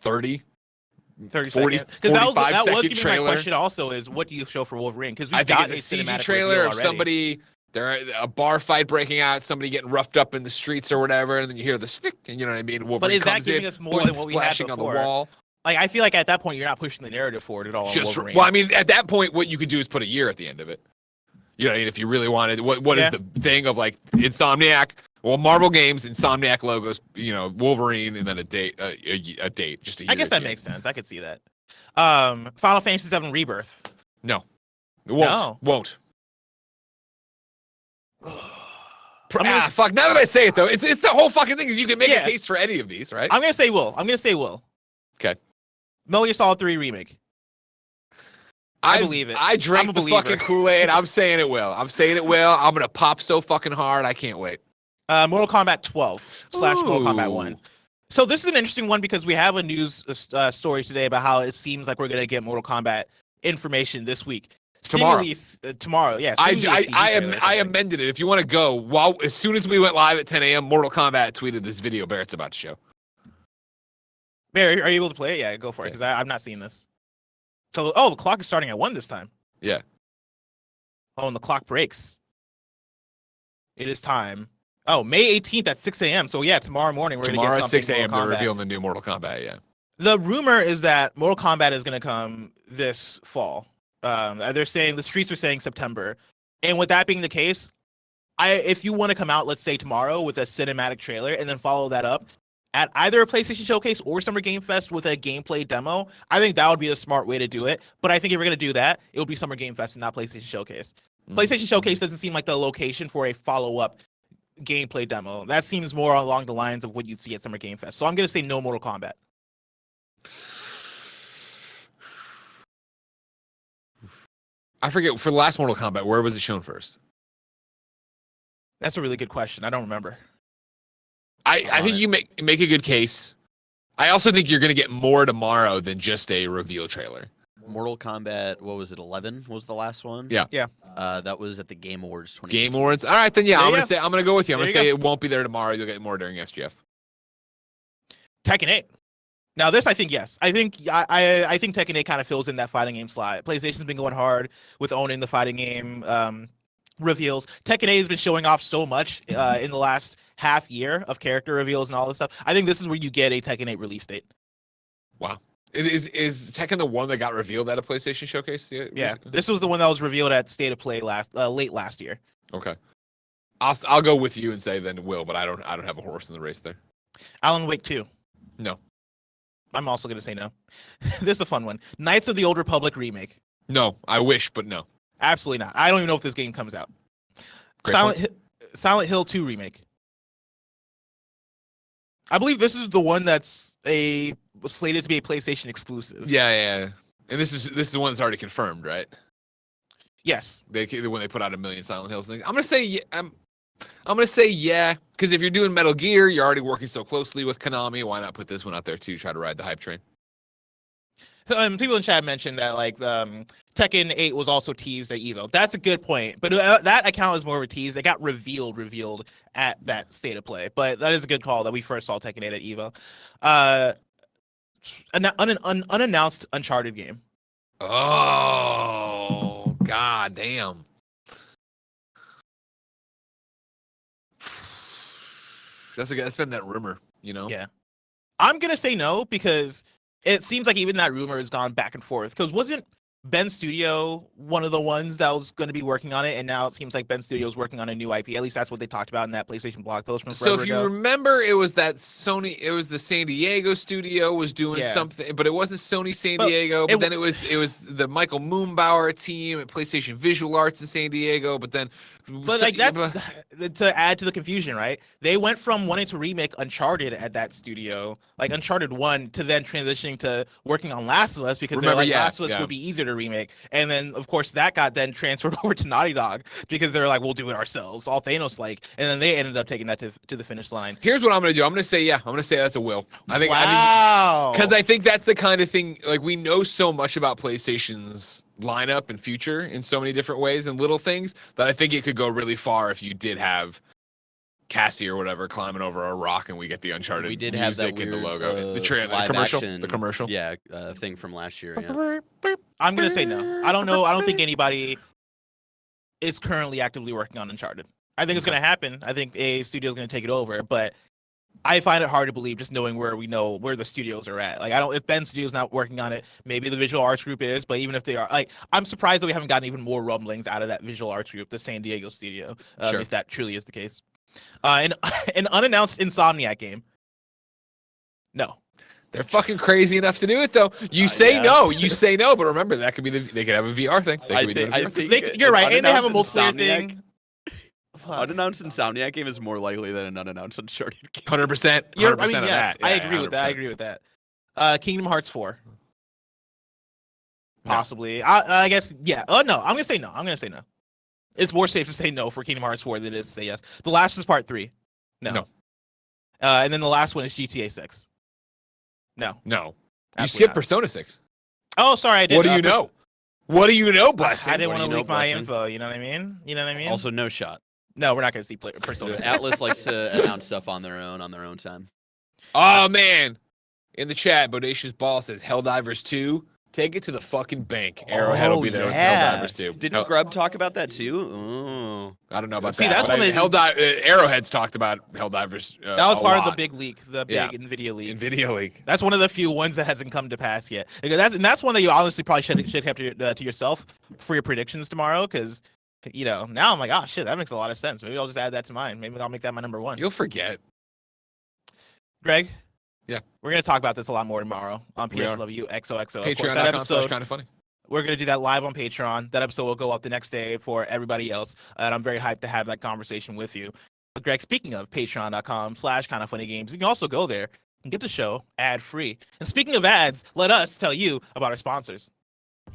40 seconds. 45 that was second trailer. My question also is, what do you show for Wolverine? Because I think it's a CG trailer of somebody. There a bar fight breaking out, somebody getting roughed up in the streets or whatever, and then you hear the stick, and you know what I mean? Wolverine but is that comes giving in, us more than what we had splashing before? On the wall. Like, I feel like at that point, you're not pushing the narrative forward at all. Just, on Wolverine. well, I mean, at that point, what you could do is put a year at the end of it. You know what I mean? If you really wanted, what is the thing of like Insomniac? Well, Marvel Games, Insomniac logos, Wolverine, and then a date, a date, just a year. I guess that makes sense. I could see that. Final Fantasy VII Rebirth. No, it won't. No. Won't. Fuck. Now that I say it, though, it's the whole fucking thing. Is you can make a case for any of these, right? I'm gonna say will. Okay. Metal Gear Solid 3 remake. I believe it. I drank the fucking Kool-Aid. I'm saying it will. I'm gonna pop so fucking hard. I can't wait. Mortal Kombat 12 / Mortal Kombat 1. So this is an interesting one because we have a news story today about how it seems like we're gonna get Mortal Kombat information this week. Tomorrow. Tomorrow, yeah. I amended it. If you want to go, as soon as we went live at 10 a.m., Mortal Kombat tweeted this video Barrett's about to show. Barrett, are you able to play it? Yeah, go for it, because I've not seen this. So, the clock is starting at 1 this time. Yeah. Oh, and the clock breaks. It is time. Oh, May 18th at 6 a.m. So, yeah, tomorrow morning we're going to get something. Tomorrow at 6 a.m. they're revealing the new Mortal Kombat, yeah. The rumor is that Mortal Kombat is going to come this fall. They're saying, the streets are saying September. And with that being the case, if you want to come out, let's say tomorrow with a cinematic trailer and then follow that up at either a PlayStation Showcase or Summer Game Fest with a gameplay demo, I think that would be a smart way to do it. But I think if we're going to do that, it would be Summer Game Fest and not PlayStation Showcase. PlayStation Showcase doesn't seem like the location for a follow-up gameplay demo. That seems more along the lines of what you'd see at Summer Game Fest. So I'm going to say no Mortal Kombat. I forget, for the last Mortal Kombat, where was it shown first? That's a really good question. I don't remember. I think you make a good case. I also think you're going to get more tomorrow than just a reveal trailer. Mortal Kombat, what was it, 11 was the last one? Yeah. Yeah. That was at the Game Awards 2015. Game Awards. All right, then yeah, I'm going to go with you. I'm going to say There you it won't be there tomorrow. You'll get more during SGF. Tekken 8. Now this, I think, yes. I think Tekken 8 kind of fills in that fighting game slot. PlayStation's been going hard with owning the fighting game reveals. Tekken 8 has been showing off so much in the last half year of character reveals and all this stuff. I think this is where you get a Tekken 8 release date. Wow. Is Tekken the one that got revealed at a PlayStation Showcase? Yeah, this was the one that was revealed at State of Play late last year. Okay. I'll go with you and say then Will, but I don't have a horse in the race there. Alan Wake 2. No. I'm also going to say no. This is a fun one. Knights of the Old Republic remake. No, I wish, but no. Absolutely not. I don't even know if this game comes out. Silent Hill 2 remake. I believe this is the one that's slated to be a PlayStation exclusive. Yeah. And this is the one that's already confirmed, right? Yes. When they put out 1 million Silent Hills things. I'm gonna say yeah. I'm gonna say yeah, because if you're doing Metal Gear, you're already working so closely with Konami. Why not put this one out there too? Try to ride the hype train. People in chat mentioned that Tekken 8 was also teased at EVO. That's a good point, but that account is more of a tease. It got revealed at that State of Play, but that is a good call that we first saw Tekken 8 at EVO. An unannounced Uncharted game. Oh, god damn. That's been that rumor, you know? Yeah. I'm going to say no because it seems like even that rumor has gone back and forth. Because wasn't Ben Studio one of the ones that was going to be working on it? And now it seems like Ben Studio is working on a new IP. At least that's what they talked about in that PlayStation blog post from forever So if you ago. remember, it was that Sony, it was the San Diego studio was doing something, but it wasn't Sony San Diego. But then it was the Michael Moonbauer team at PlayStation Visual Arts in San Diego. But then, that's to add to the confusion, right? They went from wanting to remake Uncharted at that studio, like Uncharted 1, to then transitioning to working on Last of Us because Last of Us would be easier to remake. And then, of course, that got then transferred over to Naughty Dog because they're like, we'll do it ourselves, all Thanos-like. And then they ended up taking that to the finish line. Here's what I'm going to do. I'm going to say, yeah. I'm going to say that's a will. Wow. Because I think that's the kind of thing, like, we know so much about PlayStation's lineup and future in so many different ways and little things that I think it could go really far if you did have Cassie or whatever climbing over a rock and we get the Uncharted we did music have that and weird, the logo, the commercial. Yeah, thing from last year. Yeah. I'm gonna say no. I don't know. I don't think anybody is currently actively working on Uncharted. I think it's gonna happen. I think a studio is gonna take it over, but I find it hard to believe just knowing where the studios are at. Like, if Ben Studio's not working on it, maybe the Visual Arts Group is, but even if they are, like, I'm surprised that we haven't gotten even more rumblings out of that Visual Arts Group, the San Diego studio, if that truly is the case. An unannounced Insomniac game. No. They're fucking crazy enough to do it, though. You say no, but remember that could be they could have a VR thing. I think you're right, and they have a multiplayer thing. Unannounced Insomniac game is more likely than an unannounced Uncharted game. 100%. Yes, I agree with that. I agree with that. Kingdom Hearts 4. Possibly. No. I guess, yeah. Oh, no. I'm going to say no. It's more safe to say no for Kingdom Hearts 4 than it is to say yes. The Last of Us Part 3. No. And then the last one is GTA 6. No. You skipped Persona 6. Oh, sorry, I did. What do you know? What do you know, Blessing? I didn't want to leak my info, you know what I mean? Also, no shot. No, we're not going to see Persona 6. Atlas likes to announce stuff on their own time. Oh, man. In the chat, Bodacious Ball says Helldivers 2. Take it to the fucking bank. Arrowhead will be there with Helldivers 2. Didn't Grub talk about that too? Oh. I don't know about that. That's when Arrowhead's talked about Helldivers. That was part of the big leak, the big NVIDIA leak. That's one of the few ones that hasn't come to pass yet. That's one that you honestly probably should have to yourself for your predictions tomorrow, because now I'm like, oh shit, that makes a lot of sense. Maybe I'll just add that to mine. Maybe I'll make that my number one. You'll forget. Greg? Yeah. We're going to talk about this a lot more tomorrow on We are. PSLW XOXO. Patreon.com/kindafunny. We're going to do that live on Patreon. That episode will go up the next day for everybody else. And I'm very hyped to have that conversation with you. But Greg, speaking of patreon.com/kindafunnygames, you can also go there and get the show ad-free. And speaking of ads, let us tell you about our sponsors.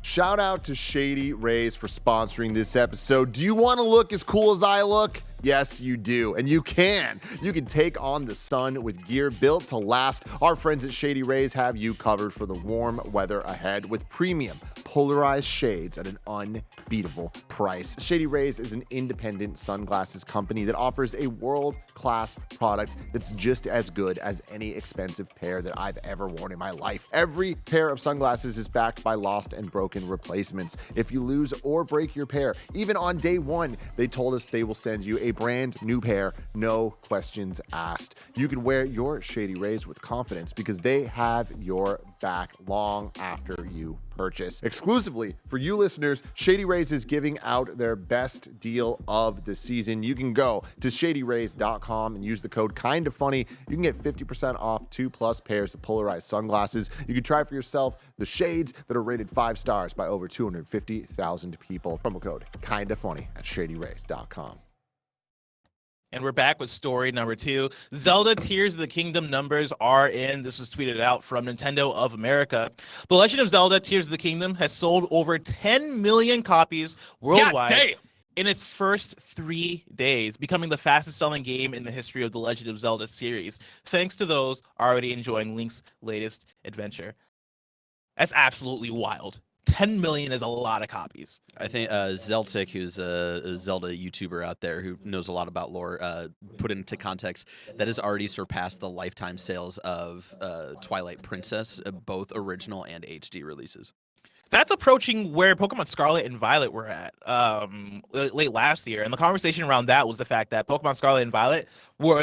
Shout out to Shady Rays for sponsoring this episode. Do you want to look as cool as I look? Yes, you do. And you can. You can take on the sun with gear built to last. Our friends at Shady Rays have you covered for the warm weather ahead with premium polarized shades at an unbeatable price. Shady Rays is an independent sunglasses company that offers a world-class product that's just as good as any expensive pair that I've ever worn in my life. Every pair of sunglasses is backed by lost and broken replacements. If you lose or break your pair, even on day one, they told us they will send you a brand new pair, no questions asked. You can wear your Shady Rays with confidence because they have your back long after you purchase. Exclusively for you listeners, Shady Rays is giving out their best deal of the season. You can go to shadyrays.com and use the code KINDAFUNNY. You can get 50% off 2+ pairs of polarized sunglasses. You can try for yourself the shades that are rated 5 stars by over 250,000 people. Promo code KINDAFUNNY at shadyrays.com. And we're back with story number 2. Zelda Tears of the Kingdom numbers are in. This was tweeted out from Nintendo of America. The Legend of Zelda Tears of the Kingdom has sold over 10 million copies worldwide in its first 3 days, becoming the fastest selling game in the history of the Legend of Zelda series, thanks to those already enjoying Link's latest adventure. That's absolutely wild. 10 million is a lot of copies. I think Zeltic, who's a Zelda YouTuber out there who knows a lot about lore, put into context that has already surpassed the lifetime sales of Twilight Princess, both original and HD releases. That's approaching where Pokemon Scarlet and Violet were at late last year. And the conversation around that was the fact that Pokemon Scarlet and Violet were,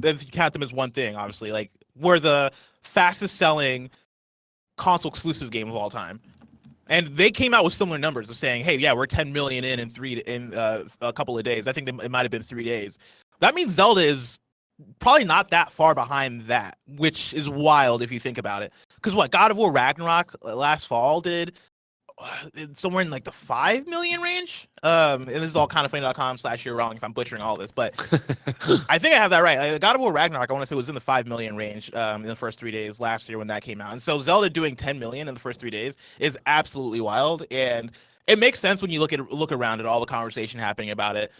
if you count them as one thing, obviously, like, were the fastest selling console exclusive game of all time. And they came out with similar numbers of saying, hey, yeah, we're 10 million in a couple of days. I think it might have been 3 days. That means Zelda is probably not that far behind that, which is wild if you think about it. Because what, God of War Ragnarok last fall did somewhere in like the 5 million range. And this is all kindafunny.com/you're wrong if I'm butchering all this, but I think I have that right. God of War Ragnarok, I want to say, was in the 5 million range in the first 3 days last year when that came out. And so Zelda doing 10 million in the first 3 days is absolutely wild. And it makes sense when you look around at all the conversation happening about it.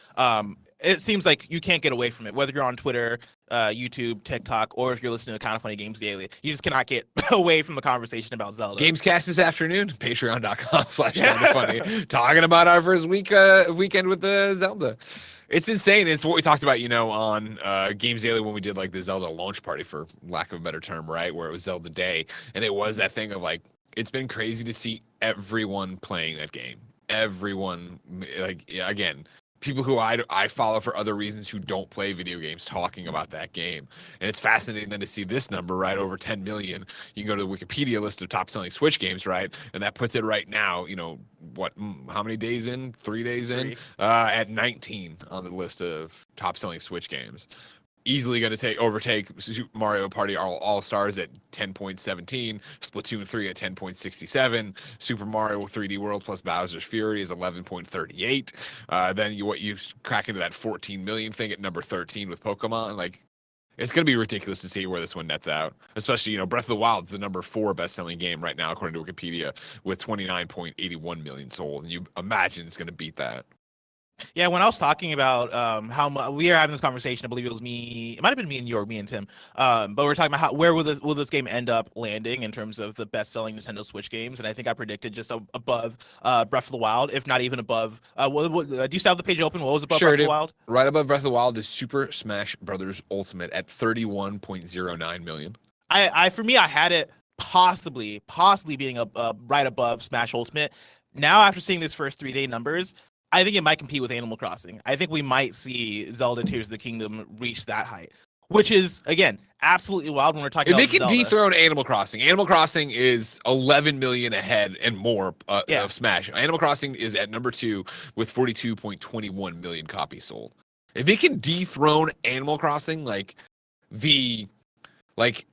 It seems like you can't get away from it, whether you're on Twitter, YouTube, TikTok, or if you're listening to Kinda Funny Games Daily. You just cannot get away from the conversation about Zelda. Gamescast this afternoon, patreon.com/kindafunny, talking about our first weekend with the Zelda. It's insane. It's what we talked about, on Games Daily when we did like the Zelda launch party, for lack of a better term, right? Where it was Zelda Day. And it was that thing of like, it's been crazy to see everyone playing that game. Everyone, like, again, people who I follow for other reasons who don't play video games talking about that game. And it's fascinating then to see this number, right, over 10 million. You can go to the Wikipedia list of top selling Switch games, right? And that puts it right now, how many days in? 3 days in? At 19 on the list of top selling Switch games. Easily going to overtake Super Mario Party All-Stars at 10.17, Splatoon 3 at 10.67, Super Mario 3D World plus Bowser's Fury is 11.38. Then you crack into that 14 million thing at number 13 with Pokemon. Like, it's going to be ridiculous to see where this one nets out. Especially, Breath of the Wild is the number 4 best-selling game right now, according to Wikipedia, with 29.81 million sold. And you imagine it's going to beat that. Yeah, when I was talking about how we are having this conversation, I believe it was me. It might have been me and you, or me and Tim. But we're talking about where will this game end up landing in terms of the best-selling Nintendo Switch games, and I think I predicted just above Breath of the Wild, if not even above. Do you still have the page open? What was above Breath of the Wild? Right above Breath of the Wild is Super Smash Bros. Ultimate at 31.09 million. For me, I had it possibly being right above Smash Ultimate. Now, after seeing this first 3-day numbers, I think it might compete with Animal Crossing. I think we might see Zelda Tears of the Kingdom reach that height, which is, again, absolutely wild when we're talking about Zelda. If they can Zelda. dethrone Animal Crossing is 11 million ahead and more of Smash. Animal Crossing is at number 2 with 42.21 million copies sold. If they can dethrone Animal Crossing, like the like,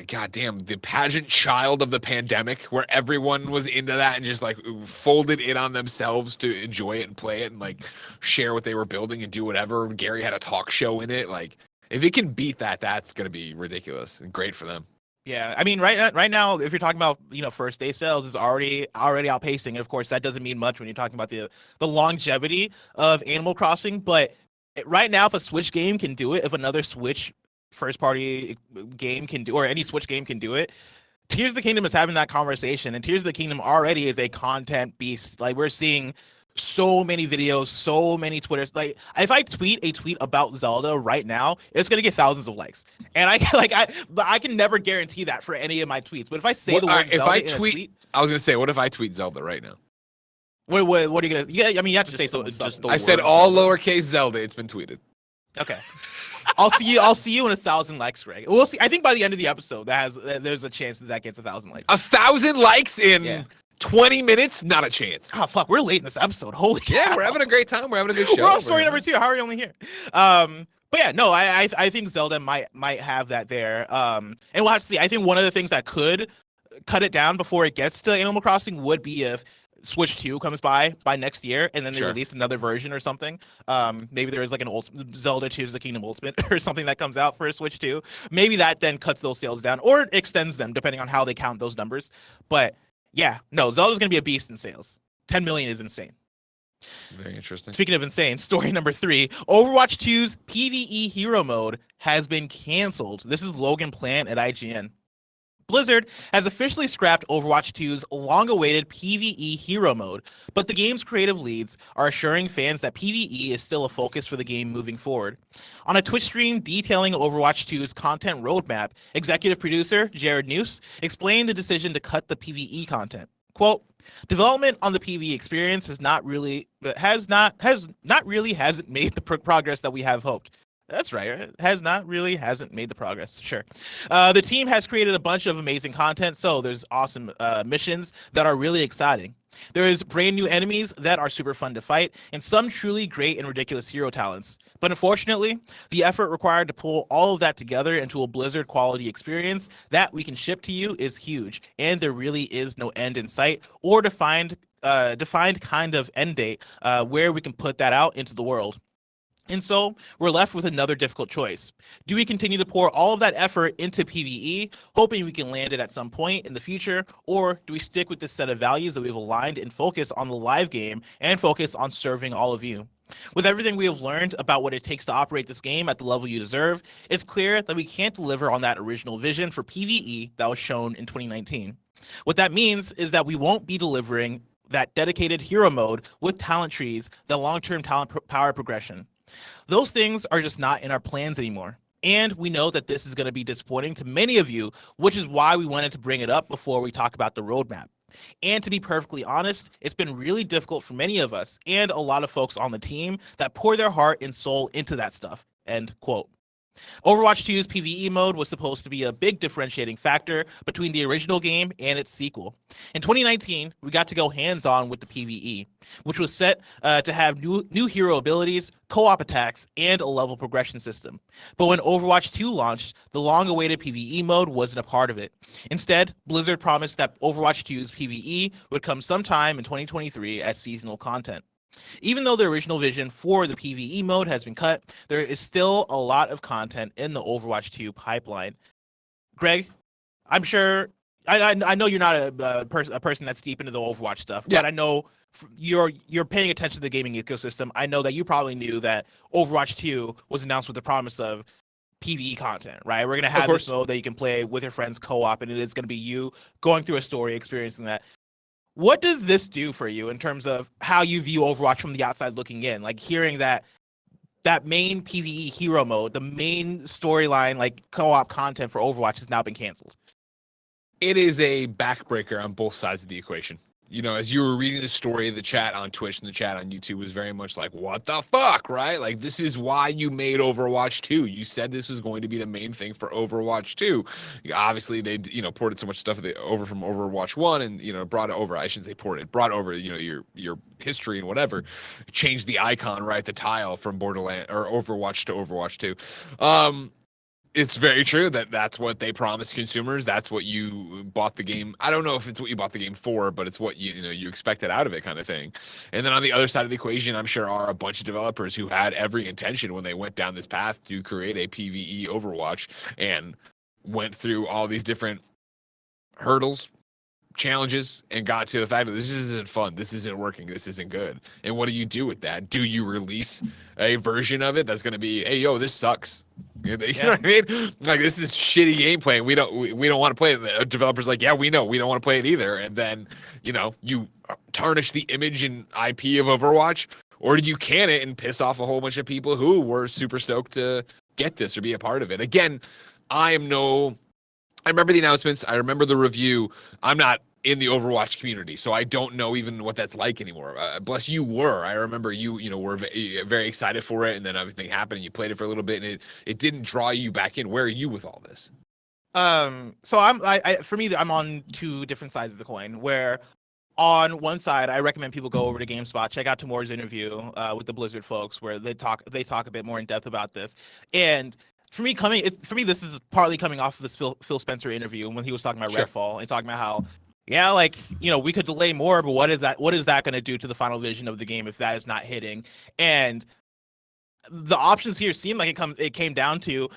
goddamn, the pageant child of the pandemic, where everyone was into that and just like folded in on themselves to enjoy it and play it and like share what they were building and do whatever. Gary had a talk show in it. Like, if it can beat that, that's gonna be ridiculous and great for them. Yeah, I mean, right now, if you're talking about first day sales is already outpacing, and of course that doesn't mean much when you're talking about the longevity of Animal Crossing. But right now, if a Switch game can do it, if another Switch first party game can do, or any Switch game can do it, Tears of the Kingdom is having that conversation, and Tears of the Kingdom already is a content beast. Like, we're seeing so many videos, so many Twitters. Like, if I tweet a tweet about Zelda right now, it's gonna get thousands of likes. And I can never guarantee that for any of my tweets. But if I say the word if Zelda I in a tweet, I was gonna say, what if I tweet Zelda right now? what are you gonna? Yeah, I mean, you have to say something. just the I said word all Zelda. lowercase Zelda. It's been tweeted. Okay. I'll see you in 1,000 likes, Greg. We'll see. I think by the end of the episode, there's a chance that gets 1,000 likes. 1,000 likes in 20 minutes? Not a chance. Oh fuck, we're late in this episode. Holy Yeah, cow. we're having a great time. We're having a good show. We're on story number 2. How are you only here? But yeah, no, I think Zelda might have that there. And we'll have to see. I think one of the things that could cut it down before it gets to Animal Crossing would be if Switch 2 comes by next year, and then they release another version or something. Maybe there is like an Zelda Tears of the Kingdom Ultimate or something that comes out for a Switch 2. Maybe that then cuts those sales down or extends them depending on how they count those numbers. But yeah, no, Zelda's gonna be a beast in sales. 10 million is insane. Very interesting. Speaking of insane, story number 3, Overwatch 2's PvE Hero Mode has been canceled. This is Logan Plant at IGN. Blizzard has officially scrapped Overwatch 2's long-awaited PvE Hero Mode, but the game's creative leads are assuring fans that PvE is still a focus for the game moving forward. On a Twitch stream detailing Overwatch 2's content roadmap, executive producer Jared Noose explained the decision to cut the PvE content. Quote, "Development on the PvE experience hasn't made the progress that we have hoped." That's right. Hasn't made the progress. Sure. The team has created a bunch of amazing content, so there's awesome missions that are really exciting. There's brand new enemies that are super fun to fight, and some truly great and ridiculous hero talents. But unfortunately, the effort required to pull all of that together into a Blizzard quality experience that we can ship to you is huge, and there really is no end in sight or defined kind of end date where we can put that out into the world. And so we're left with another difficult choice. Do we continue to pour all of that effort into PvE, hoping we can land it at some point in the future, or do we stick with this set of values that we've aligned and focus on the live game and focus on serving all of you? With everything we have learned about what it takes to operate this game at the level you deserve, it's clear that we can't deliver on that original vision for PvE that was shown in 2019. What that means is that we won't be delivering that dedicated hero mode with talent trees, the long-term talent power progression. Those things are just not in our plans anymore. And we know that this is going to be disappointing to many of you, which is why we wanted to bring it up before we talk about the roadmap. And to be perfectly honest, it's been really difficult for many of us and a lot of folks on the team that pour their heart and soul into that stuff. End quote. Overwatch 2's PvE mode was supposed to be a big differentiating factor between the original game and its sequel. In 2019, we got to go hands-on with the PvE, which was set to have new hero abilities, co-op attacks, and a level progression system. But when Overwatch 2 launched, the long-awaited PvE mode wasn't a part of it. Instead, Blizzard promised that Overwatch 2's PvE would come sometime in 2023 as seasonal content. Even though the original vision for the PvE mode has been cut, there is still a lot of content in the Overwatch 2 pipeline. Greg, I'm sure I know you're not a person that's deep into the Overwatch stuff, but I know you're paying attention to the gaming ecosystem. I know that you probably knew that Overwatch 2 was announced with the promise of PvE content, right? We're going to have this mode that you can play with your friends co-op, and it is going to be you going through a story, experiencing that. What does this do for you in terms of how you view Overwatch from the outside looking in? Like hearing that main PvE hero mode, the main storyline, like co-op content for Overwatch has now been canceled. It is a backbreaker on both sides of the equation. You know, as you were reading the story, the chat on Twitch and the chat on YouTube was very much like, what the fuck, right? Like, this is why you made Overwatch 2. You said this was going to be the main thing for Overwatch 2. Obviously, they, ported so much stuff over from Overwatch 1 and, brought it over. I shouldn't say ported, brought over, your history and whatever. Changed the icon, right? The tile from Borderlands or Overwatch to Overwatch 2. it's very true that's what they promised consumers. That's what you bought the game. I don't know if it's what you bought the game for, but it's what you expected out of it, kind of thing. And then on the other side of the equation, I'm sure are a bunch of developers who had every intention when they went down this path to create a PvE Overwatch and went through all these different hurdles, challenges, and got to the fact that this isn't fun, this isn't working, this isn't good. And what do you do with that? Do you release a version of it that's going to be, hey, yo, this sucks? You know what I mean? Like, this is shitty gameplay. We don't want to play it. The developer's like, yeah, we know. We don't want to play it either. And then, you tarnish the image and IP of Overwatch, or do you can it and piss off a whole bunch of people who were super stoked to get this or be a part of it? Again, I remember the announcements. I remember the review. I'm not in the Overwatch community, so I don't know even what that's like anymore. Bless you were. I remember you were very excited for it, and then everything happened, and you played it for a little bit, and it didn't draw you back in. Where are you with all this? So for me, I'm on two different sides of the coin, where on one side, I recommend people go over to GameSpot, check out Timur's interview with the Blizzard folks, where they talk a bit more in depth about this. And for me, this is partly coming off of this Phil Spencer interview when he was talking about Redfall and talking about how, we could delay more, but what is that going to do to the final vision of the game if that is not hitting? And the options here seem like it came down to,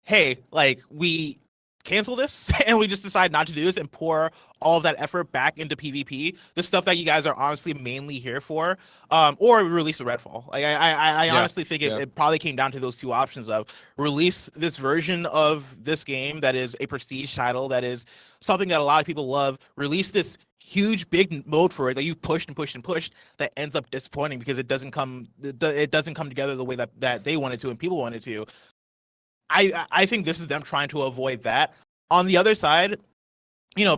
hey, like, we cancel this and we just decide not to do this and pour all of that effort back into PvP, the stuff that you guys are honestly mainly here for, or release a Redfall. Like, I honestly think it probably came down to those two options of release this version of this game that is a prestige title, that is something that a lot of people love, release this huge big mode for it that you've pushed and pushed and pushed that ends up disappointing because it doesn't come together the way that they wanted to and people wanted to. I think this is them trying to avoid that. On the other side,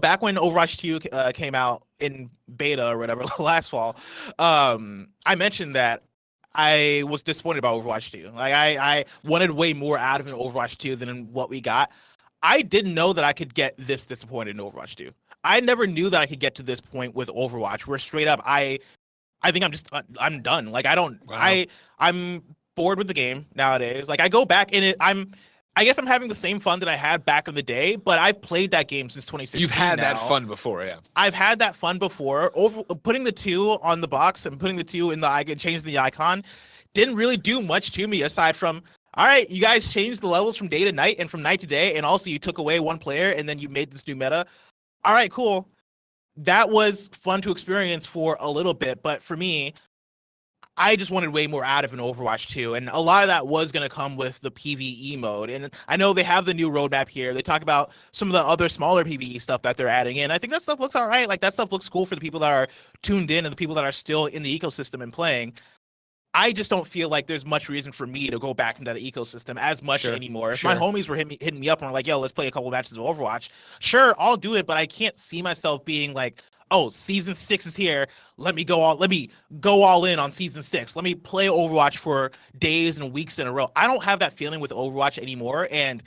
back when Overwatch 2 came out in beta or whatever last fall, I mentioned that I was disappointed about Overwatch 2. Like, I wanted way more out of an Overwatch 2 than what we got. I didn't know that I could get this disappointed in Overwatch 2. I never knew that I could get to this point with Overwatch, where straight up I think I'm done. Like, I'm bored with the game nowadays. Like, I go back in it, I guess I'm having the same fun that I had back in the day, but I've played that game since 2016. You've had now. that fun before, yeah. I've had that fun before. Putting the 2 on the box and putting the 2 in the icon, changing the icon, didn't really do much to me aside from, all right, you guys changed the levels from day to night and from night to day, and also you took away one player and then you made this new meta. All right, cool. That was fun to experience for a little bit, but for me, I just wanted way more out of an Overwatch 2, and a lot of that was going to come with the PvE mode. And I know they have the new roadmap here. They talk about some of the other smaller PvE stuff that they're adding in. I think that stuff looks all right. Like, that stuff looks cool for the people that are tuned in and the people that are still in the ecosystem and playing. I just don't feel like there's much reason for me to go back into the ecosystem as much anymore. If my homies were hitting me up and were like, yo, let's play a couple matches of Overwatch, sure, I'll do it, but I can't see myself being like, oh, season 6 is here. Let me go all in on season 6. Let me play Overwatch for days and weeks in a row. I don't have that feeling with Overwatch anymore, and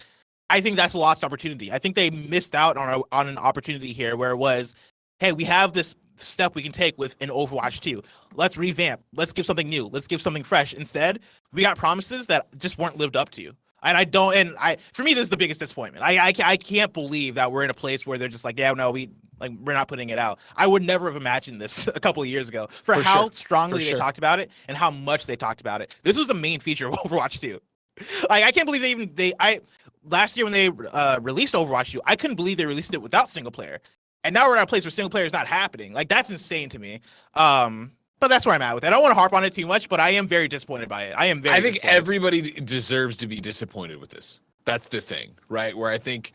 I think that's a lost opportunity. I think they missed out on an opportunity here where it was, hey, we have this step we can take with an Overwatch 2. Let's revamp. Let's give something new. Let's give something fresh. Instead, we got promises that just weren't lived up to. And for me, this is the biggest disappointment. I can't believe that we're in a place where they're just like, yeah, no, we're not putting it out. I would never have imagined this a couple of years ago for how strongly they talked about it and how much they talked about it. This was the main feature of Overwatch 2. Like, I can't believe last year when they released Overwatch 2, I couldn't believe they released it without single player. And now we're at a place where single player is not happening. Like, that's insane to me. But that's where I'm at with it. I don't want to harp on it too much, but I am very disappointed by it. I think everybody deserves to be disappointed with this. That's the thing, right? Where I think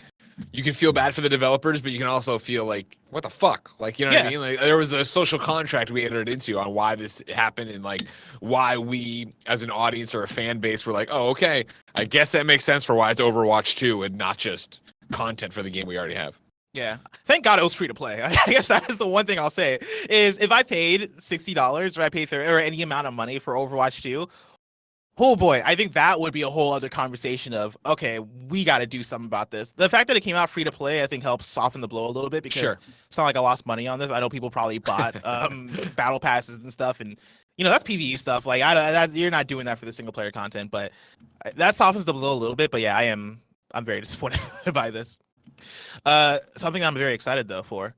you can feel bad for the developers, but you can also feel like, what the fuck? Like, you know what I mean? Like, there was a social contract we entered into on why this happened and, like, why we, as an audience or a fan base, were like, oh, okay, I guess that makes sense for why it's Overwatch 2 and not just content for the game we already have. Yeah. Thank God it was free to play. I guess that is the one thing I'll say is if I paid $60 or I paid $30 or any amount of money for Overwatch 2, oh boy, I think that would be a whole other conversation of, okay, we got to do something about this. The fact that it came out free to play, I think helps soften the blow a little bit because it's not like I lost money on this. I know people probably bought battle passes and stuff, and that's PvE stuff. Like, you're not doing that for the single player content, but that softens the blow a little bit. But yeah, I'm very disappointed by this. Something I'm very excited though for.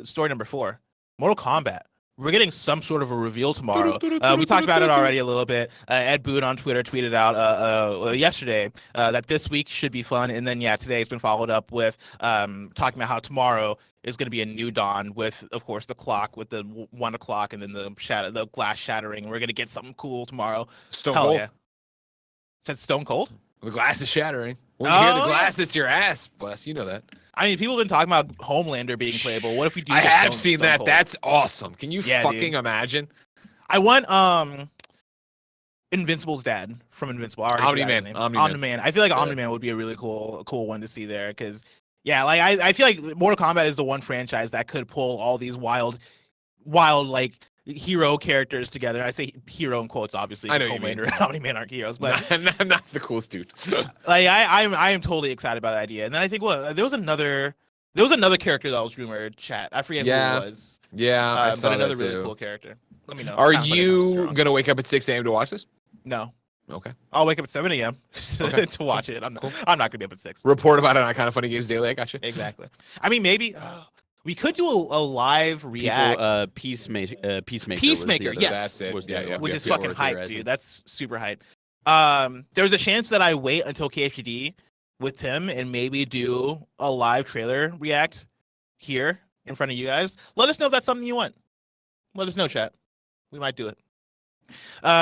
Story number 4, Mortal Kombat. We're getting some sort of a reveal tomorrow. We talked about it already a little bit. Ed Boon on Twitter tweeted out yesterday that this week should be fun. And then, today it's been followed up with talking about how tomorrow is going to be a new dawn with, of course, the clock with the 1 o'clock and then the glass shattering. We're going to get something cool tomorrow. Stone Hell Cold. yeah. Said Stone Cold? The glass is shattering. When you hear the glass, it's your ass. Bless, you know that. I mean, people have been talking about Homelander being playable. What if we do? I get have Stone seen that. Cold? That's awesome. Can you Yeah, fucking dude. imagine? I want Invincible's dad from Invincible. I already forgot his name. Omni-Man. I feel like Yeah. Omni-Man would be a really cool one to see there because like I feel like Mortal Kombat is the one franchise that could pull all these wild like hero characters together. I say hero in quotes, obviously. I know because what you Homelander and Omni-Man aren't heroes, but not the coolest dude. like I am totally excited about the idea. And then I think there was another character that was rumored. Chat. I forget who it was. Yeah, I saw but another that really too. cool character. Let me know. Are when it comes you around. gonna wake up at 6 a.m. to watch this? No. Okay. I'll wake up at 7 a.m. Okay. to watch it. I'm not. Cool. I'm not gonna be up at 6. Report about it on Kind of Funny Games Daily. I got you. Exactly. I mean, maybe we could do a live react. Peacemaker. Peacemaker, yes. That's it. Was the Yeah, other yeah, one. which yeah, is yeah. fucking Worth hype, theorizing. dude. That's super hype. There's a chance that I wait until KFGD with Tim and maybe do a live trailer react here in front of you guys. Let us know if that's something you want. Let us know, chat. We might do it.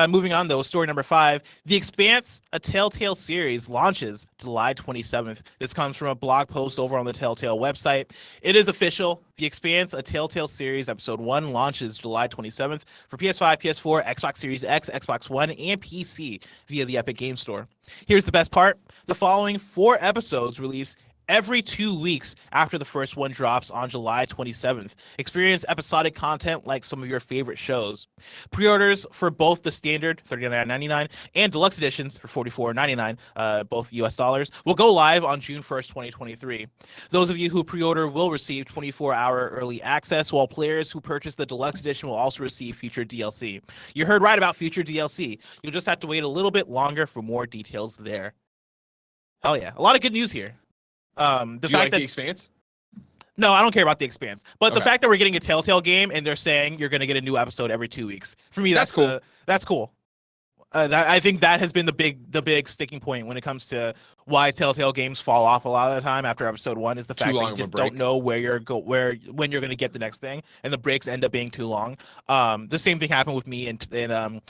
Moving on, though, story number 5. The Expanse, a Telltale series, launches July 27th. This comes from a blog post over on the Telltale website. It is official. The Expanse, a Telltale series, episode 1, launches July 27th for PS5, PS4, Xbox Series X, Xbox One, and PC via the Epic Game Store. Here's the best part. The following 4 episodes release every 2 weeks after the first one drops on July 27th. Experience episodic content like some of your favorite shows. Pre-orders for both the standard $39.99 and deluxe editions for $44.99, both US dollars, will go live on June 1st, 2023. Those of you who pre-order will receive 24-hour early access, while players who purchase the deluxe edition will also receive future DLC. You heard right about future DLC. You'll just have to wait a little bit longer for more details there. Hell yeah. A lot of good news here. Do you like The Expanse? No, I don't care about The Expanse. But the Okay. fact that we're getting a Telltale game and they're saying you're going to get a new episode every 2 weeks, for me, that's cool. That's cool. I think that has been the big sticking point when it comes to why Telltale games fall off a lot of the time after episode 1 is the fact that you just don't know when you're going to get the next thing, and the breaks end up being too long. The same thing happened with me in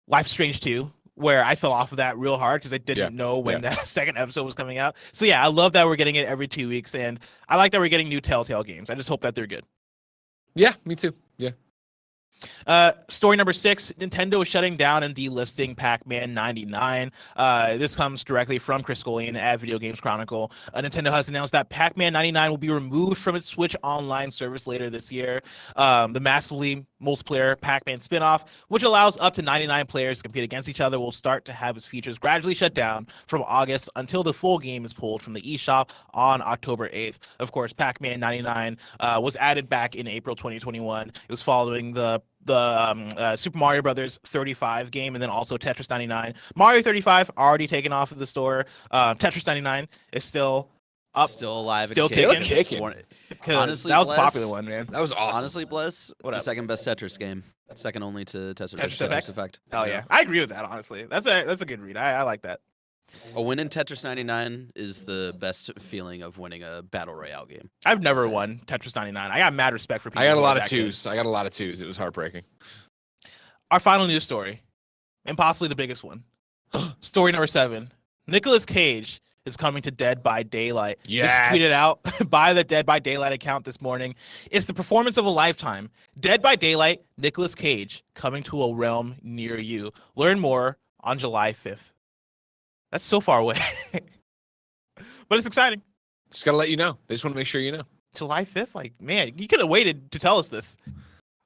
Life is Strange 2. Where I fell off of that real hard because I didn't know when that second episode was coming out. So yeah, I love that we're getting it every 2 weeks, and I like that we're getting new Telltale games. I just hope that they're good. Yeah, me too. Yeah. Story number 6, Nintendo is shutting down and delisting Pac-Man 99. This comes directly from Chris Scullion at Video Games Chronicle. Nintendo has announced that Pac-Man 99 will be removed from its Switch Online service later this year. The massively multiplayer Pac-Man spinoff, which allows up to 99 players to compete against each other, will start to have its features gradually shut down from August until the full game is pulled from the eShop on October 8th. Of course, Pac-Man 99 was added back in April 2021. It was following the Super Mario Brothers 35 game, and then also Tetris 99. Mario 35 already taken off of the store. Tetris 99 is still up, still alive, still and kicking. It's one- Honestly, Honestly, that was a Bless, popular one, man. That was awesome. Honestly, Bless, What the up? second best Tetris game, second only to Tetris Tetris Effect? Effect. Hell yeah, I agree with that. Honestly, that's a good read. I like that. A win in Tetris 99 is the best feeling of winning a battle royale game. I've never Same. won Tetris 99. I got mad respect for people. I got a who are lot of that good. twos. I got a lot of twos. It was heartbreaking. Our final news story, and possibly the biggest one. Story number 7. Nicolas Cage is coming to Dead by Daylight. Yes. This tweeted out by the Dead by Daylight account this morning. It's the performance of a lifetime. Dead by Daylight, Nicolas Cage coming to a realm near you. Learn more on July 5th. That's so far away. But it's exciting. Just gotta let you know. They just want to make sure you know. July 5th? Like, man, you could have waited to tell us this.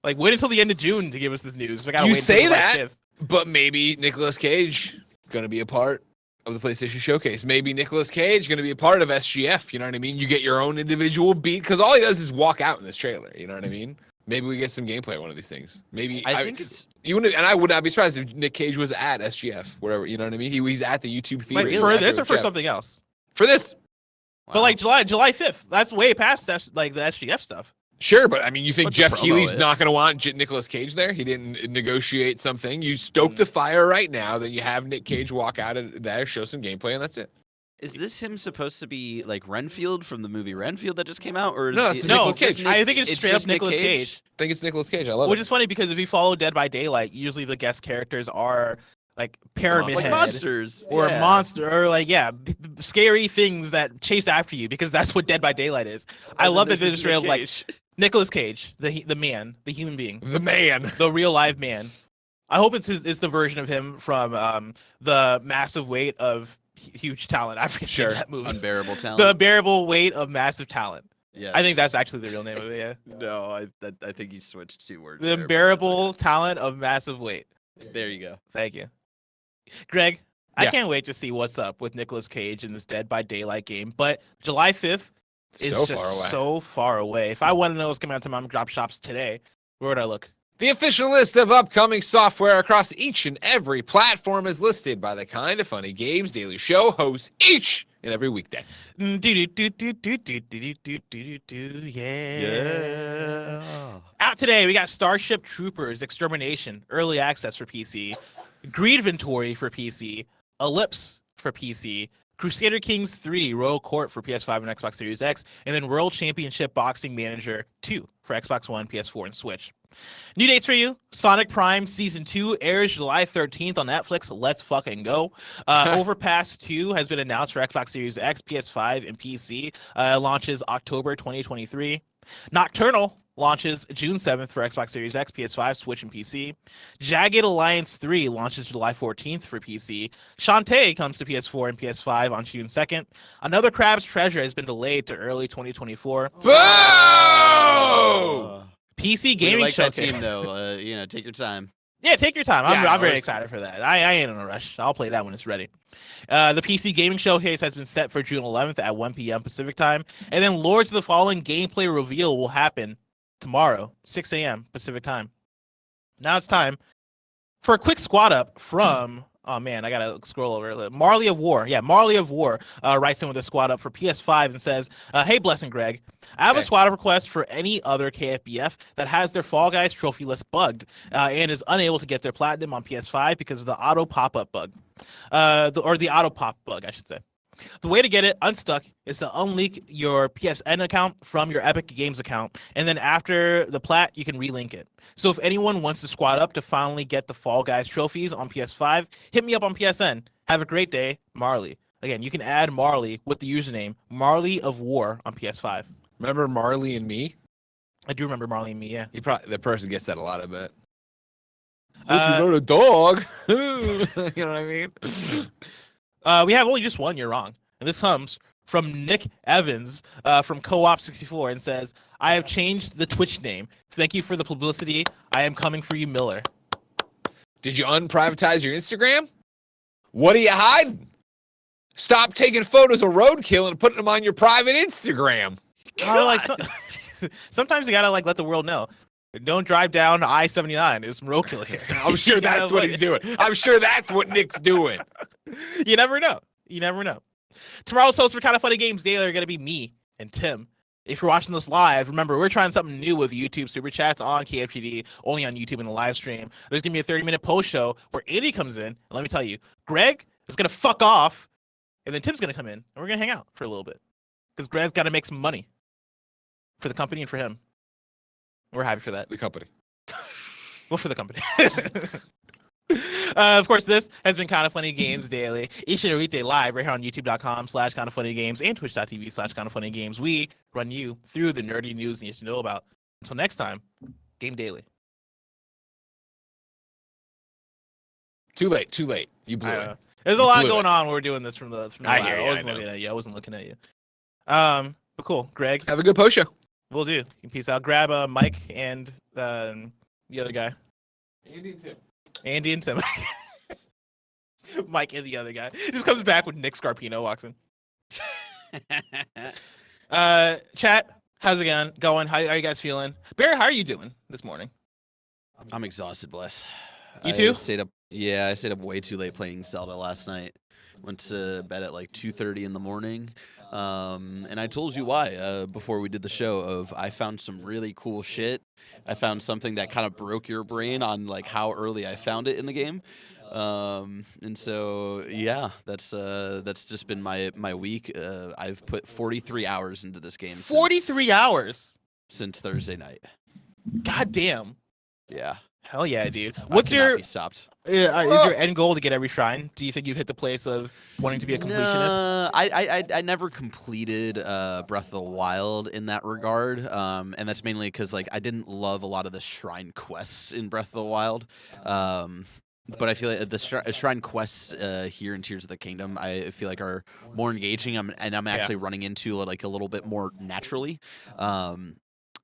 Like, wait until the end of June to give us this news. I gotta You wait until say July that. 5th. But maybe Nicolas Cage gonna be a part of the PlayStation Showcase. Maybe Nicolas Cage gonna be a part of SGF. You know what I mean? You get your own individual beat because all he does is walk out in this trailer. You know what I mean? Maybe we get some gameplay at one of these things. Maybe I think it's you wouldn't, and I would not be surprised if Nick Cage was at SGF, wherever. You know what I mean? He's at the YouTube theater. Wait, He's for at this the or for Jeff. something else? For this. But like July 5th, that's way past that, like the SGF stuff. Sure, but I mean, you think But to Jeff promo Keighley's it. not going to want Nicolas Cage there? He didn't negotiate something. You stoke the fire right now, then you have Nick Cage walk out of there, show some gameplay, and that's it. Is this him supposed to be like Renfield from the movie Renfield that just came out? Or No, it's No, Nicolas Cage. I think it's straight up just Nick Nicolas Cage. I think it's Nicolas Cage. I love Which it. is funny because if you follow Dead by Daylight, usually the guest characters are like Pyramid Like Head monsters. or yeah. monster or like scary things that chase after you because that's what Dead by Daylight is. I love that they're just straight up like Nicolas Cage, the man, the human being, The man. the real live man. I hope it's the version of him from the massive weight of huge talent. I forget Sure. that movie. Unbearable talent. The unbearable weight of massive talent. Yes. I think that's actually the real name of it. Yeah, No, I think you switched 2 words. the there, but unbearable talent of massive weight. There you go. Thank you, Greg. I Yeah. can't wait to see what's up with Nicolas Cage in this Dead by Daylight game. But July 5th is So just far away. so far away. If I want to know what's coming out to mom and drop shops today, where would I look? The official list of upcoming software across each and every platform is listed by the Kinda Funny Games Daily Show hosts each and every weekday. Yeah. Out today, we got Starship Troopers Extermination, Early Access for PC, Greedventory for PC, Ellipse for PC, Crusader Kings 3 Royal Court for PS5 and Xbox Series X, and then World Championship Boxing Manager 2 for Xbox One, PS4, and Switch. New dates for you. Sonic Prime Season 2 airs July 13th on Netflix. Let's fucking go. Overpass 2 has been announced for Xbox Series X, PS5, and PC. Launches October 2023. Nocturnal launches June 7th for Xbox Series X, PS5, Switch, and PC. Jagged Alliance 3 launches July 14th for PC. Shantae comes to PS4 and PS5 on June 2nd. Another Crab's Treasure has been delayed to early 2024. Boo! PC gaming like that showcase. team though. Take your time. Yeah, take your time. Yeah, I'm very it's- excited for that. I ain't in a rush. I'll play that when it's ready. The PC gaming showcase has been set for June 11th at 1 p.m. Pacific time, and then Lords of the Fallen gameplay reveal will happen tomorrow, 6 a.m. Pacific time. Now it's time for a quick squad up from. Oh man, I gotta scroll over. MarleyOfWar. Yeah, MarleyOfWar writes in with a squad up for PS5 and says, "Hey, Bless and Greg, I have a Hey. squad up request for any other KFBF that has their Fall Guys trophy list bugged and is unable to get their platinum on PS5 because of the auto pop-up bug, or the auto pop bug, I should say. The way to get it unstuck is to unleak your PSN account from your Epic Games account, and then after the plat, you can relink it. So if anyone wants to squad up to finally get the Fall Guys trophies on PS5, hit me up on PSN. Have a great day, Marley. Again, you can add Marley with the username MarleyOfWar on PS5. Remember Marley and Me? I do remember Marley and me, yeah. The person gets that a lot, I bet. Uh, You're not a dog. You know what I mean? We have only just one. You're wrong. And this comes from Nick Evans from Co-op 64 and says, I have changed the Twitch name. Thank you for the publicity. I am coming for you, Miller. Did you unprivatize your Instagram? What are you hiding? Stop taking photos of roadkill and putting them on your private Instagram. Like sometimes you gotta like let the world know. Don't drive down I-79. There's some roadkill here. I'm sure You gotta that's what look. he's doing. I'm sure that's what Nick's doing. You never know. You never know. Tomorrow's hosts for Kind of Funny Games Daily are going to be me and Tim. If you're watching this live, remember, we're trying something new with YouTube Super Chats on KFGD, only on YouTube in the live stream. There's going to be a 30-minute post show where Andy comes in. And let me tell you, Greg is going to fuck off, and then Tim's going to come in, and we're going to hang out for a little bit. Because Greg's got to make some money for the company and for him. We're happy for that. The company. Well, for the company. Of course, this has been Kind of Funny Games Daily, each and every weekday live right here on youtube.com/kindoffunnygames and twitch.tv/kindoffunnygames. We run you through the nerdy news you need to know about. Until next time, Game Daily. Too late. You blew I it. know. There's a lot blew going it. on when we're doing this from the I live. hear you, I wasn't I know. looking at you. I wasn't looking at you. But cool. Greg, Have a good post show. we'll do. You can peace out. Grab Mike and the other guy. Andy and Tim. Mike and the other guy. Just comes back when Nick Scarpino walks in. Chat, how's it going? How are you guys feeling? Barry, how are you doing this morning? I'm exhausted, Bless. You too? I stayed up way too late playing Zelda last night. Went to bed at like 2:30 in the morning. And I told you why before we did the show. I found some really cool shit. I found something that kind of broke your brain on like how early I found it in the game. And so yeah, that's just been my week. I've put 43 hours into this game. 43 hours since Thursday night. God damn. Yeah. Hell yeah, dude. What's your be stopped? Is your end goal to get every shrine? Do you think you've hit the place of wanting to be a completionist? I never completed Breath of the Wild in that regard, and that's mainly because like I didn't love a lot of the shrine quests in Breath of the Wild. But I feel like the shrine quests here in Tears of the Kingdom, I feel like are more engaging. I'm actually running into like a little bit more naturally.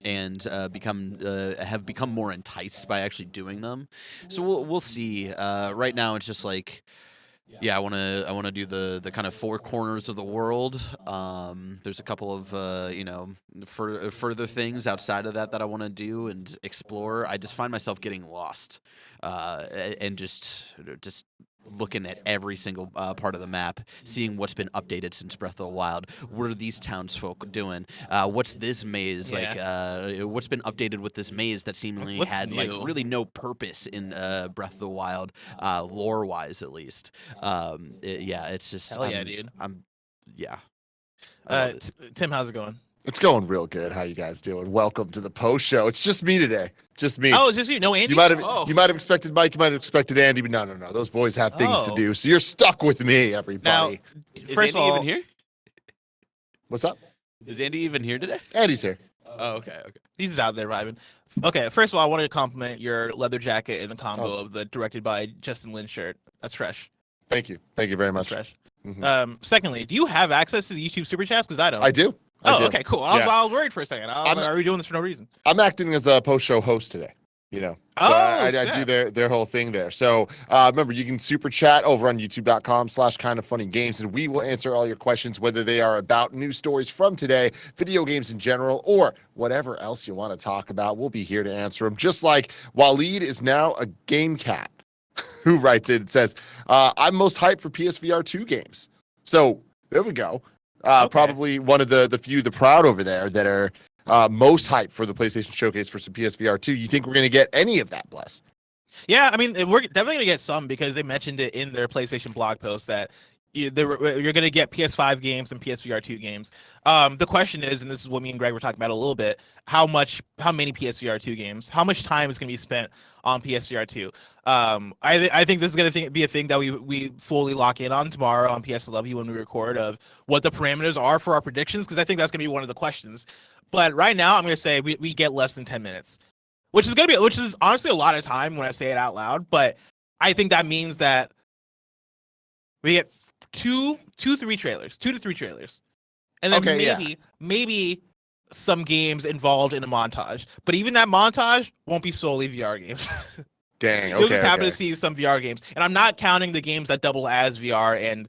And have become more enticed by actually doing them. So we'll see. Right now it's just like, yeah, I wanna do the kind of four corners of the world. There's a couple of further things outside of that I want to do and explore. I just find myself getting lost, and just looking at every single part of the map, seeing what's been updated since Breath of the Wild. What are these townsfolk doing? What's this maze like? What's been updated with this maze that seemingly had like really no purpose in Breath of the Wild, lore-wise at least. It's just hell yeah, dude. Tim, how's it going? It's going real good. How you guys doing? Welcome to the post show. It's just me today. Just me. Oh, it's just you. No Andy. You might have expected Mike. You might have expected Andy, but no. Those boys have things to do. So you're stuck with me, everybody. Now, first of all, even here? What's up? Is Andy even here today? Andy's here. Oh, okay. He's just out there vibing. Okay, first of all, I wanted to compliment your leather jacket and the combo of the directed by Justin Lin shirt. That's fresh. Thank you very much. That's fresh. Mm-hmm. Secondly, do you have access to the YouTube super chats? Because I don't. I do. Okay, cool. I was worried for a second. Are we doing this for no reason? I'm acting as a post-show host today. I do their whole thing there. So remember, you can super chat over on youtube.com/kindoffunnygames, and we will answer all your questions, whether they are about news stories from today, video games in general, or whatever else you want to talk about. We'll be here to answer them. Just like Waleed is now a game cat who writes it. It says, I'm most hyped for PSVR 2 games. So there we go. Probably one of the proud over there that are most hyped for the PlayStation Showcase for some PSVR 2. You think we're going to get any of that, Bless? Yeah, I mean, we're definitely going to get some because they mentioned it in their PlayStation blog post that you're going to get PS5 games and PSVR 2 games. The question is, and this is what me and Greg were talking about a little bit, how many PSVR 2 games? How much time is going to be spent on PSVR 2? I think this is going to be a thing that we fully lock in on tomorrow on PSLW when we record of what the parameters are for our predictions, because I think that's going to be one of the questions. But right now, I'm going to say we get less than 10 minutes, which is honestly a lot of time when I say it out loud. But I think that means that we get two to three trailers, and then maybe some games involved in a montage. But even that montage won't be solely VR games. Dang, okay. You'll just happen to see some VR games, and I'm not counting the games that double as VR and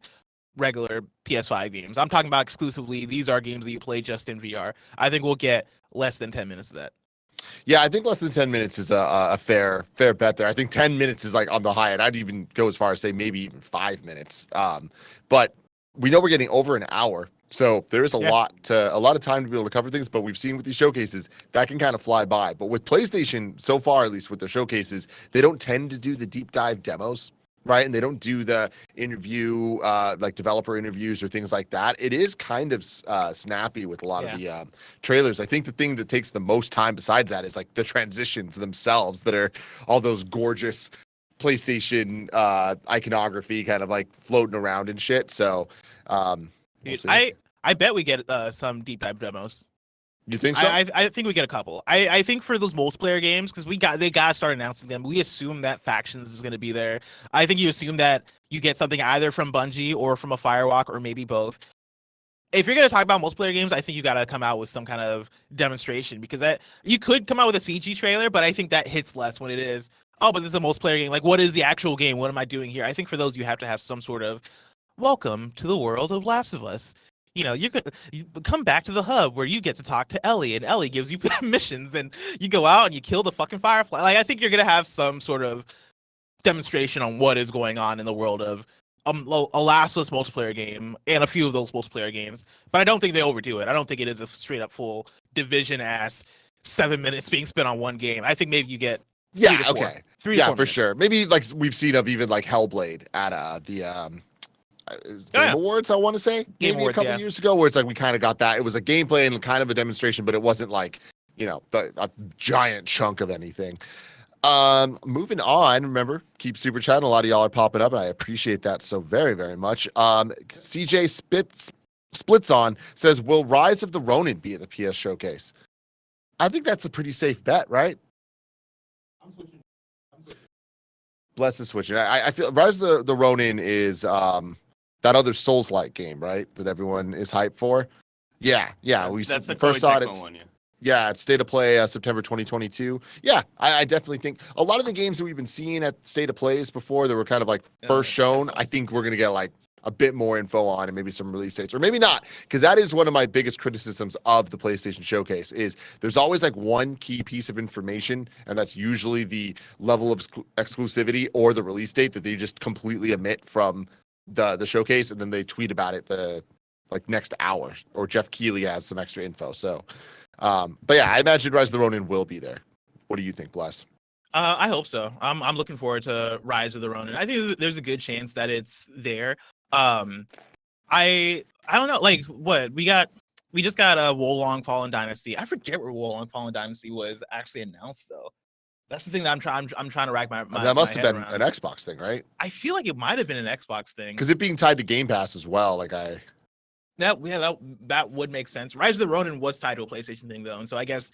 regular PS5 games. I'm talking about exclusively these are games that you play just in VR. I think we'll get less than 10 minutes of that. Yeah, I think less than 10 minutes is a fair bet there. I think 10 minutes is like on the high end. I'd even go as far as say maybe even 5 minutes. But we know we're getting over an hour, so there is a lot of time to be able to cover things. But we've seen with these showcases that can kind of fly by. But with PlayStation, so far at least with their showcases, they don't tend to do the deep dive demos, right? And they don't do the interview, like developer interviews or things like that. It is kind of snappy with a lot of the trailers. I think the thing that takes the most time besides that is like the transitions themselves that are all those gorgeous PlayStation iconography kind of like floating around and shit. So we'll I bet we get some deep dive demos. You think so? I think we get a couple. I think for those multiplayer games, because they gotta start announcing them. We assume that Factions is gonna be there. I think you assume that you get something either from Bungie or from a Firewalk or maybe both. If you're gonna talk about multiplayer games, I think you gotta come out with some kind of demonstration, because you could come out with a CG trailer, but I think that hits less when it is, oh, but this is a multiplayer game. Like, what is the actual game? What am I doing here? I think for those, you have to have some sort of welcome to the world of Last of Us. You come back to the hub where you get to talk to Ellie, and Ellie gives you missions, and you go out and you kill the fucking Firefly. Like, I think you're gonna have some sort of demonstration on what is going on in the world of a lastless multiplayer game and a few of those multiplayer games, but I don't think they overdo it. I don't think it is a straight up full Division ass 7 minutes being spent on one game. I think maybe you get Yeah, 3 to 4. okay. 3 to Yeah, 4 for minutes. sure. Maybe like we've seen of even like Hellblade at the Game Awards, I want to say. Game Maybe Awards, a couple yeah. years ago, where it's like we kind of got that. It was a gameplay and kind of a demonstration, but it wasn't like, a giant chunk of anything. Moving on, remember, keep super chatting. A lot of y'all are popping up, and I appreciate that so very, very much. CJ Splits on says, will Rise of the Ronin be at the PS Showcase? I think that's a pretty safe bet, right? I'm switching. Bless is switching. I feel Rise of the Ronin is that other Souls-like game, right? That everyone is hyped for. Yeah. We That's the first saw it. Tecmo one, yeah. Yeah, it's State of Play, September 2022. Yeah, I definitely think a lot of the games that we've been seeing at State of Plays before that were kind of like first shown, I think we're going to get like a bit more info on and maybe some release dates, or maybe not, because that is one of my biggest criticisms of the PlayStation Showcase is there's always like one key piece of information, and that's usually the level of exclusivity or the release date that they just completely omit from the showcase, and then they tweet about it the like next hour, or Jeff Keighley has some extra info. So but yeah, I imagine Rise of the Ronin will be there. What do you think, Bless? I hope so. I'm looking forward to Rise of the Ronin. I think there's a good chance that it's there. I don't know, like what we just got a Wolong Fallen Dynasty. I forget where Wolong Fallen Dynasty was actually announced though. That's the thing that I'm trying to rack my that must my have head been around. an Xbox thing, right? I feel like it might have been an Xbox thing. Because it being tied to Game Pass as well. Like that would make sense. Rise of the Ronin was tied to a PlayStation thing though, and so I guess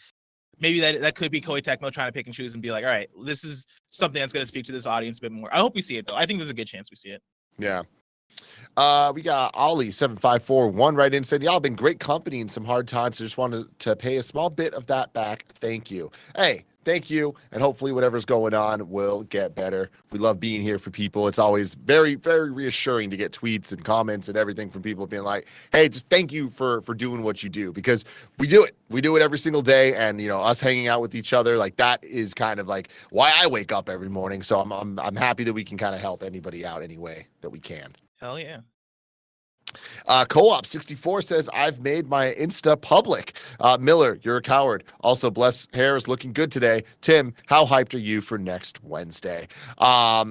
maybe that could be Koei Tecmo trying to pick and choose and be like, all right, this is something that's going to speak to this audience a bit more. I hope we see it though. I think there's a good chance we see it. Yeah. We got Ollie7541 right in, said, y'all been great company in some hard times. I just wanted to pay a small bit of that back. Thank you. Hey, thank you. And hopefully whatever's going on will get better. We love being here for people. It's always very, very reassuring to get tweets and comments and everything from people being like, hey, just thank you for doing what you do, because we do it. We do it every single day. And, us hanging out with each other, like that is kind of like why I wake up every morning. So I'm happy that we can kind of help anybody out any way that we can. Hell yeah. Co-op 64 says, I've made my Insta public. Miller, you're a coward. Also, Bless hair is looking good today. Tim, how hyped are you for next Wednesday? I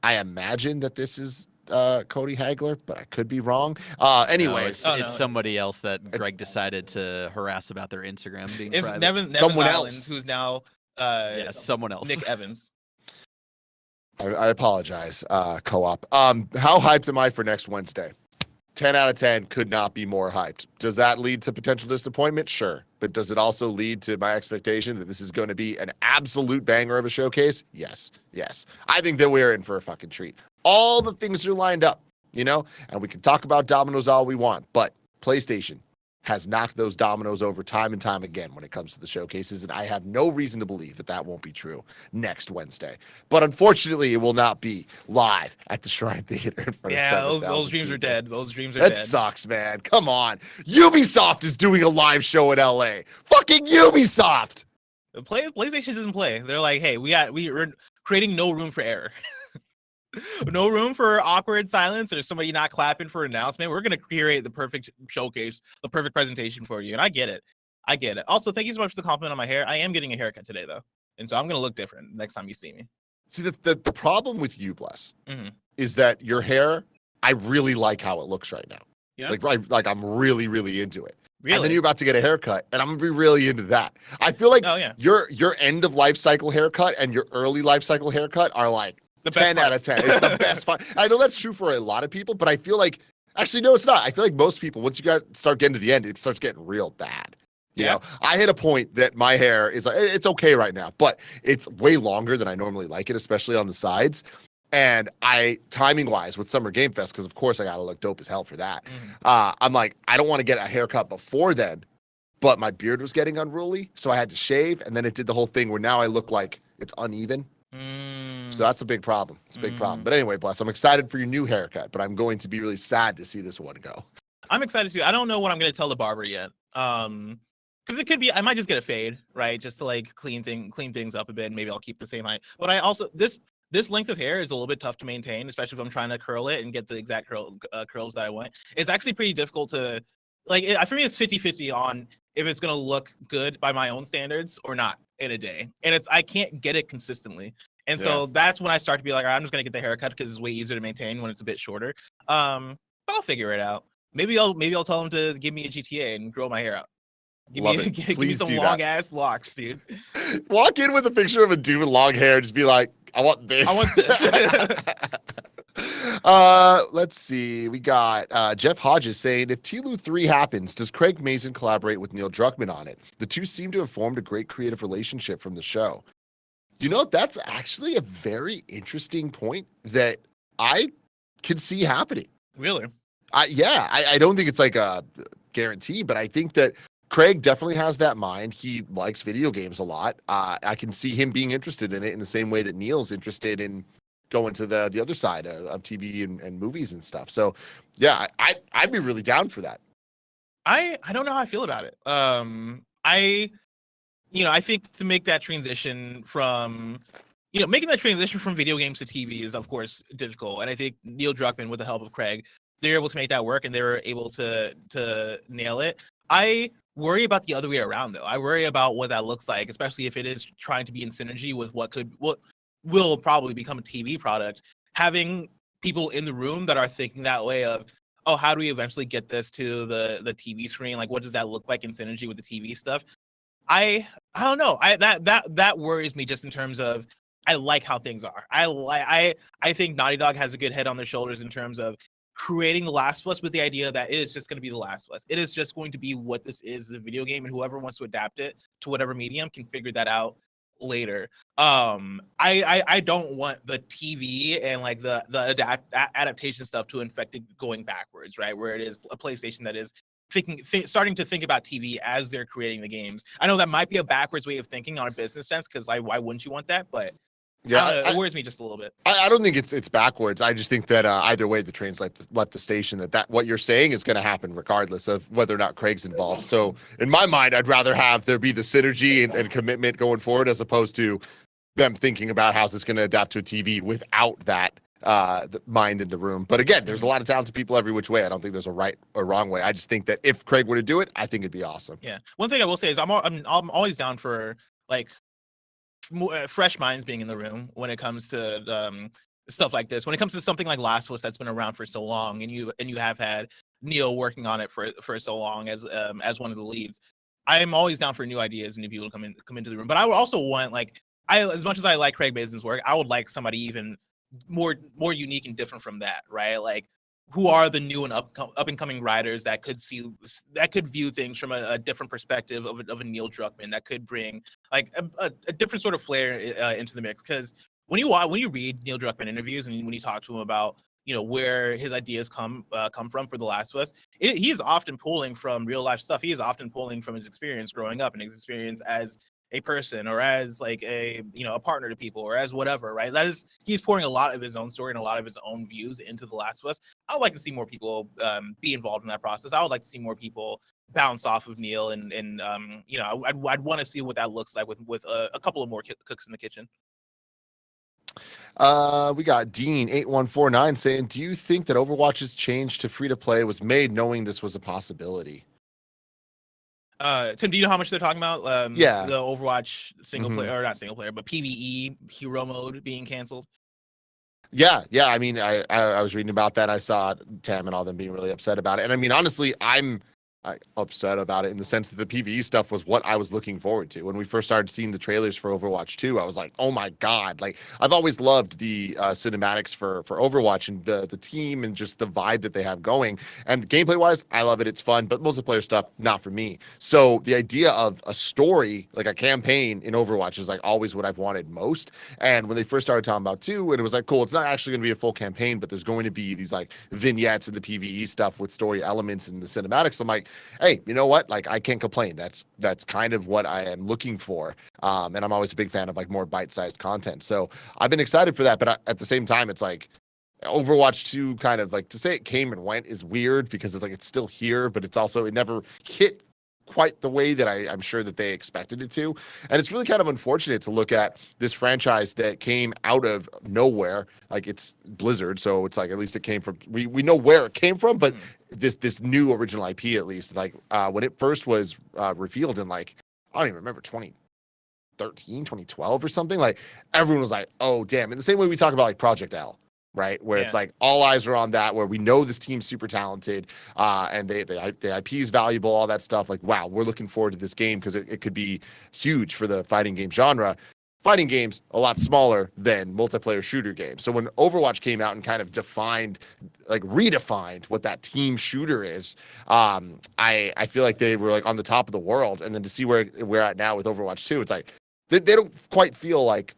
imagine that this is Cody Hagler, but I could be wrong. Anyways, no, it's somebody else that Greg decided to harass about their Instagram being It's private. Nevin Someone Island, else. who's now Someone else. Nick Evans. I apologize, Co-op. How hyped am I for next Wednesday? 10 out of 10, could not be more hyped. Does that lead to potential disappointment? Sure. But does it also lead to my expectation that this is going to be an absolute banger of a showcase? Yes. I think that we're in for a fucking treat. All the things are lined up, and we can talk about dominoes all we want, but PlayStation has knocked those dominoes over time and time again when it comes to the showcases, and I have no reason to believe that won't be true next Wednesday. But unfortunately, it will not be live at the Shrine Theater in front of those dreams are dead. Those dreams are dead. dead. Sucks, man. Come on. Ubisoft is doing a live show in LA. Fucking Ubisoft. PlayStation doesn't play. They're like, hey, we're creating no room for error. No room for awkward silence or somebody not clapping for an announcement. We're going to create the perfect showcase, the perfect presentation for you. And I get it. Also, thank you so much for the compliment on my hair. I am getting a haircut today, though. And so I'm going to look different next time you see me. See, the problem with you, Bless, is that your hair, I really like how it looks right now. Yeah. Like I'm really, really into it. Really? And then you're about to get a haircut, and I'm going to be really into that. I feel like your end of life cycle haircut and your early life cycle haircut are like, 10 out of 10. It's the best part. I know that's true for a lot of people, but I feel like, actually, no, it's not. I feel like most people, once you start getting to the end, it starts getting real bad. You know, I hit a point that my hair is like, it's okay right now, but it's way longer than I normally like it, especially on the sides. And timing wise with Summer Game Fest, because of course I got to look dope as hell for that. I'm like, I don't want to get a haircut before then, but my beard was getting unruly. So I had to shave. And then it did the whole thing where now I look like it's uneven. So that's a big problem. It's a big problem. But anyway, Bless, I'm excited for your new haircut, but I'm going to be really sad to see this one go. I'm excited too. I don't know what I'm going to tell the barber yet. Because it could be, I might just get a fade, right? Just to like clean things up a bit. And maybe I'll keep the same height. But I also, this length of hair is a little bit tough to maintain, especially if I'm trying to curl it and get the exact curls that I want. It's actually pretty difficult to, like, for me, it's 50-50 on if it's going to look good by my own standards or not in a day. And I can't get it consistently. And so that's when I start to be like, all right, I'm just going to get the haircut because it's way easier to maintain when it's a bit shorter. But I'll figure it out. Maybe I'll tell him to give me a GTA and grow my hair out. Give me some long ass locks, dude. Walk in with a picture of a dude with long hair, just be like, I want this. I want this. Let's see. We got Jeff Hodges saying, if TLU 3 happens, does Craig Mazin collaborate with Neil Druckmann on it? The two seem to have formed a great creative relationship from the show. You know, that's actually a very interesting point that I can see happening. Really? I don't think it's like a guarantee, but I think that Craig definitely has that mind. He likes video games a lot. I can see him being interested in it in the same way that Neil's interested in going to the other side of TV and movies and stuff. So, yeah, I'd be really down for that. I don't know how I feel about it. I think to make that transition from, making that transition from video games to TV is, of course, difficult. And I think Neil Druckmann, with the help of Craig, they're able to make that work and they were able to nail it. I worry about the other way around, though. I worry about what that looks like, especially if it is trying to be in synergy with what will probably become a TV product. Having people in the room that are thinking that way of, oh, how do we eventually get this to the TV screen? Like, what does that look like in synergy with the TV stuff? I don't know. That worries me just in terms of I like how things are. I think Naughty Dog has a good head on their shoulders in terms of creating The Last of Us with the idea that it is just going to be The Last of Us. It is just going to be what this is, a video game, and whoever wants to adapt it to whatever medium can figure that out later. I don't want the TV and like the adaptation stuff to infect it going backwards, right? Where it is a PlayStation that is starting to think about TV as they're creating the games. I know that might be a backwards way of thinking on a business sense, because why wouldn't you want that? But yeah, it worries me just a little bit. I don't think it's backwards. I just think that either way, the trains let the station that what you're saying is going to happen regardless of whether or not Craig's involved. So in my mind, I'd rather have there be the synergy and commitment going forward as opposed to them thinking about how's this going to adapt to a TV without that the mind in the room. But again, there's a lot of talented people every which way. I don't think there's a right or wrong way. I just think that if Craig were to do it, I think it'd be awesome. Yeah. One thing I will say is I'm always down for like fresh minds being in the room when it comes to stuff like this. When it comes to something like Last of Us that's been around for so long, and you have had Neil working on it for so long as one of the leads, I am always down for new ideas and new people to come into the room. But I would also want, like, as much as I like Craig Mazin's work, I would like somebody even more unique and different from that, right? Like, who are the new and up and coming writers that could view things from a different perspective of a Neil Druckmann, that could bring like a different sort of flair into the mix? Because when you read Neil Druckmann interviews and when you talk to him about where his ideas come from for The Last of Us, he is often pulling from real life stuff. He is often pulling from his experience growing up and his experience as a person or as like a partner to people or as whatever, right? He's pouring a lot of his own story and a lot of his own views into The Last of Us. I would like to see more people be involved in that process. I would like to see more people bounce off of Neil and I'd want to see what that looks like with a couple of more cooks in the kitchen. We got Dean8149 saying, do you think that Overwatch's change to free to play was made knowing this was a possibility? Tim, do you know how much they're talking about? Yeah, the Overwatch single player, or not single player, but PvE Hero Mode being canceled. Yeah. I mean, I was reading about that. I saw Tam and all them being really upset about it. And I mean, honestly, I'm upset about it in the sense that the PvE stuff was what I was looking forward to. When we first started seeing the trailers for Overwatch 2, I was like, oh my God. Like, I've always loved the cinematics for Overwatch and the team and just the vibe that they have going. And gameplay wise, I love it. It's fun, but multiplayer stuff, not for me. So the idea of a story, like a campaign in Overwatch, is like always what I've wanted most. And when they first started talking about 2, and it was like, cool, it's not actually going to be a full campaign, but there's going to be these like vignettes and the PvE stuff with story elements and the cinematics. I'm like, hey, you know what? Like, I can't complain. That's kind of what I am looking for. And I'm always a big fan of like more bite-sized content. So I've been excited for that. But at the same time, it's like Overwatch 2 kind of like, to say it came and went is weird because it's like it's still here, but it's also, it never hit quite the way that I'm sure that they expected it to. And it's really kind of unfortunate to look at this franchise that came out of nowhere. Like, it's Blizzard, so it's like at least it came from, we know where it came from, but this new original IP, at least, like when it first was revealed in, like, I don't even remember, 2013, 2012 or something, like everyone was like, oh damn. In the same way we talk about like Project L, right? Where it's like all eyes are on that, where we know this team's super talented, and the IP is valuable, all that stuff. Like, wow, we're looking forward to this game because it could be huge for the fighting game genre. Fighting games a lot smaller than multiplayer shooter games. So when Overwatch came out and kind of redefined what that team shooter is, I feel like they were like on the top of the world. And then to see where we're at now with Overwatch 2, it's like they don't quite feel like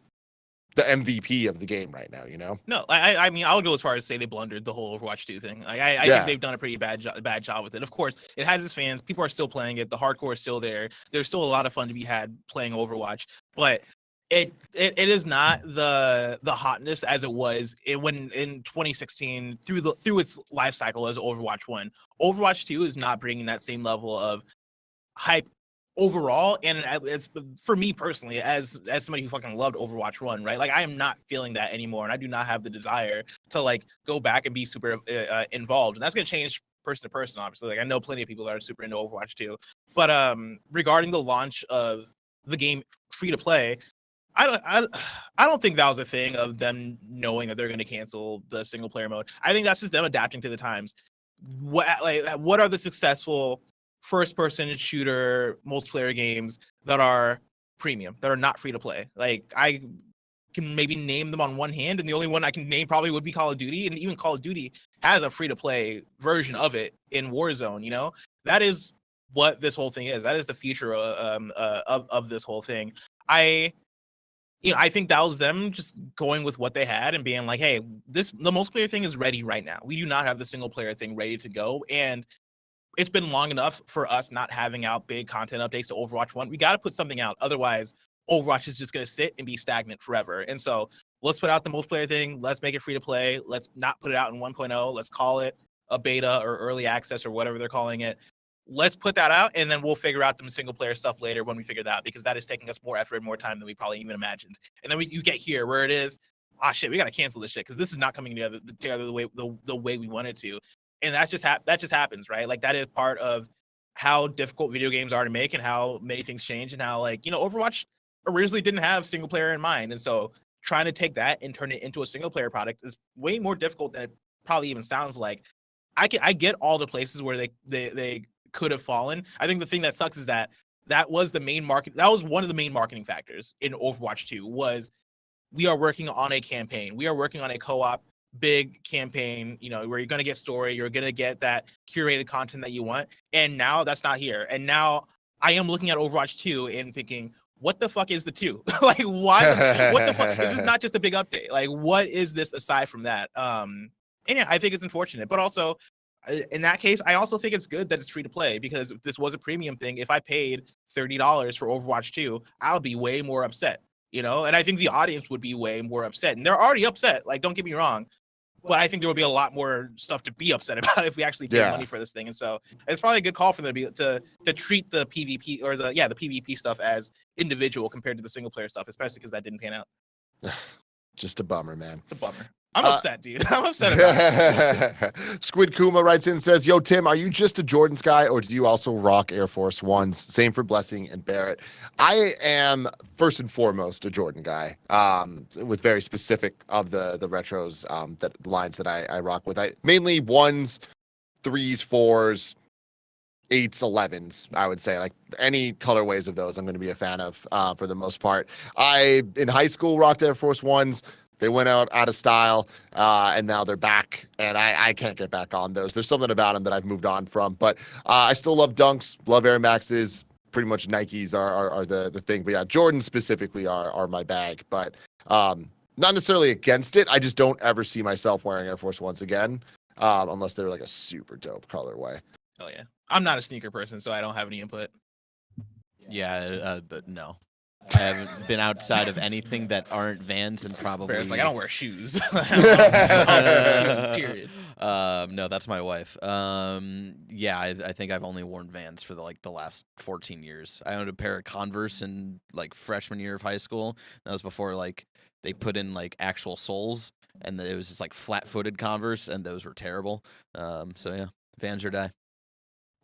the MVP of the game right now, you know? No, I mean, I would go as far as say they blundered the whole Overwatch 2 thing. Like, I think they've done a pretty bad job with it. Of course, it has its fans. People are still playing it. The hardcore is still there. There's still a lot of fun to be had playing Overwatch, but it is not the hotness as it was when in 2016 through its life cycle as Overwatch 1. Overwatch 2 is not bringing that same level of hype overall, and it's for me personally as somebody who fucking loved Overwatch 1, right? Like, I am not feeling that anymore, and I do not have the desire to like go back and be super involved, and that's going to change person to person, obviously. Like, I know plenty of people that are super into Overwatch 2, but regarding the launch of the game free to play, I don't think that was a thing of them knowing that they're going to cancel the single player mode. I think that's just them adapting to the times. What are the successful first person shooter multiplayer games that are premium, that are not free to play? Like, I can maybe name them on one hand, and the only one I can name probably would be Call of Duty, and even Call of Duty has a free to play version of it in Warzone. You know, that is what this whole thing is. That is the future of this whole thing. I think that was them just going with what they had and being like, hey, the multiplayer thing is ready right now. We do not have the single player thing ready to go, and it's been long enough for us not having out big content updates to Overwatch 1. We got to put something out. Otherwise, Overwatch is just going to sit and be stagnant forever. And so let's put out the multiplayer thing. Let's make it free to play. Let's not put it out in 1.0. Let's call it a beta or early access or whatever they're calling it. Let's put that out, and then we'll figure out the single player stuff later when we figure that out, because that is taking us more effort and more time than we probably even imagined. And then you get here where it is, shit, we got to cancel this shit because this is not coming together the way we want it to. And that just happens, right? Like, that is part of how difficult video games are to make and how many things change, and how, like, Overwatch originally didn't have single player in mind. And so trying to take that and turn it into a single player product is way more difficult than it probably even sounds like. I get all the places where they could have fallen. I think the thing that sucks is that was the main market. That was one of the main marketing factors in Overwatch 2 was we are working on a campaign. We are working on a co-op big campaign, where you're going to get story, you're going to get that curated content that you want. And now that's not here. And now I am looking at Overwatch 2 and thinking, what the fuck is the 2? Like, why? What the fuck? This is not just a big update. Like, what is this aside from that? And yeah, I think it's unfortunate, but also in that case, I also think it's good that it's free to play, because if this was a premium thing, if I paid $30 for Overwatch 2, I'll be way more upset, and I think the audience would be way more upset, and they're already upset. Like, don't get me wrong, but I think there will be a lot more stuff to be upset about if we actually pay money for this thing. And so it's probably a good call for them to treat the PvP or the PvP stuff as individual compared to the single player stuff, especially because that didn't pan out. Just a bummer, man. It's a bummer. I'm upset, dude. I'm upset about it. Squid Kuma writes in and says, yo, Tim, are you just a Jordans guy, or do you also rock Air Force Ones? Same for Blessing and Barrett. I am first and foremost a Jordan guy, with very specific of the retros, that lines that I rock with. I mainly ones, 3s, 4s, 8s, 11s, I would say. Like, any colorways of those I'm going to be a fan of, for the most part. I, in high school, rocked Air Force Ones. They went out of style, and now they're back, and I can't get back on those. There's something about them that I've moved on from, but I still love Dunks, love Air Maxes. Pretty much Nikes are the thing, but yeah, Jordans specifically are my bag. But not necessarily against it. I just don't ever see myself wearing Air Force Ones again, unless they're like a super dope colorway. Oh yeah, I'm not a sneaker person, so I don't have any input. Yeah, but no. I haven't been outside of anything that aren't Vans and probably. Bear's like, I don't wear shoes. Period. No, that's my wife. Yeah, I think I've only worn Vans for the last 14 years. I owned a pair of Converse in like freshman year of high school. That was before like they put in like actual soles, and it was just like flat-footed Converse, and those were terrible. So yeah, Vans or die.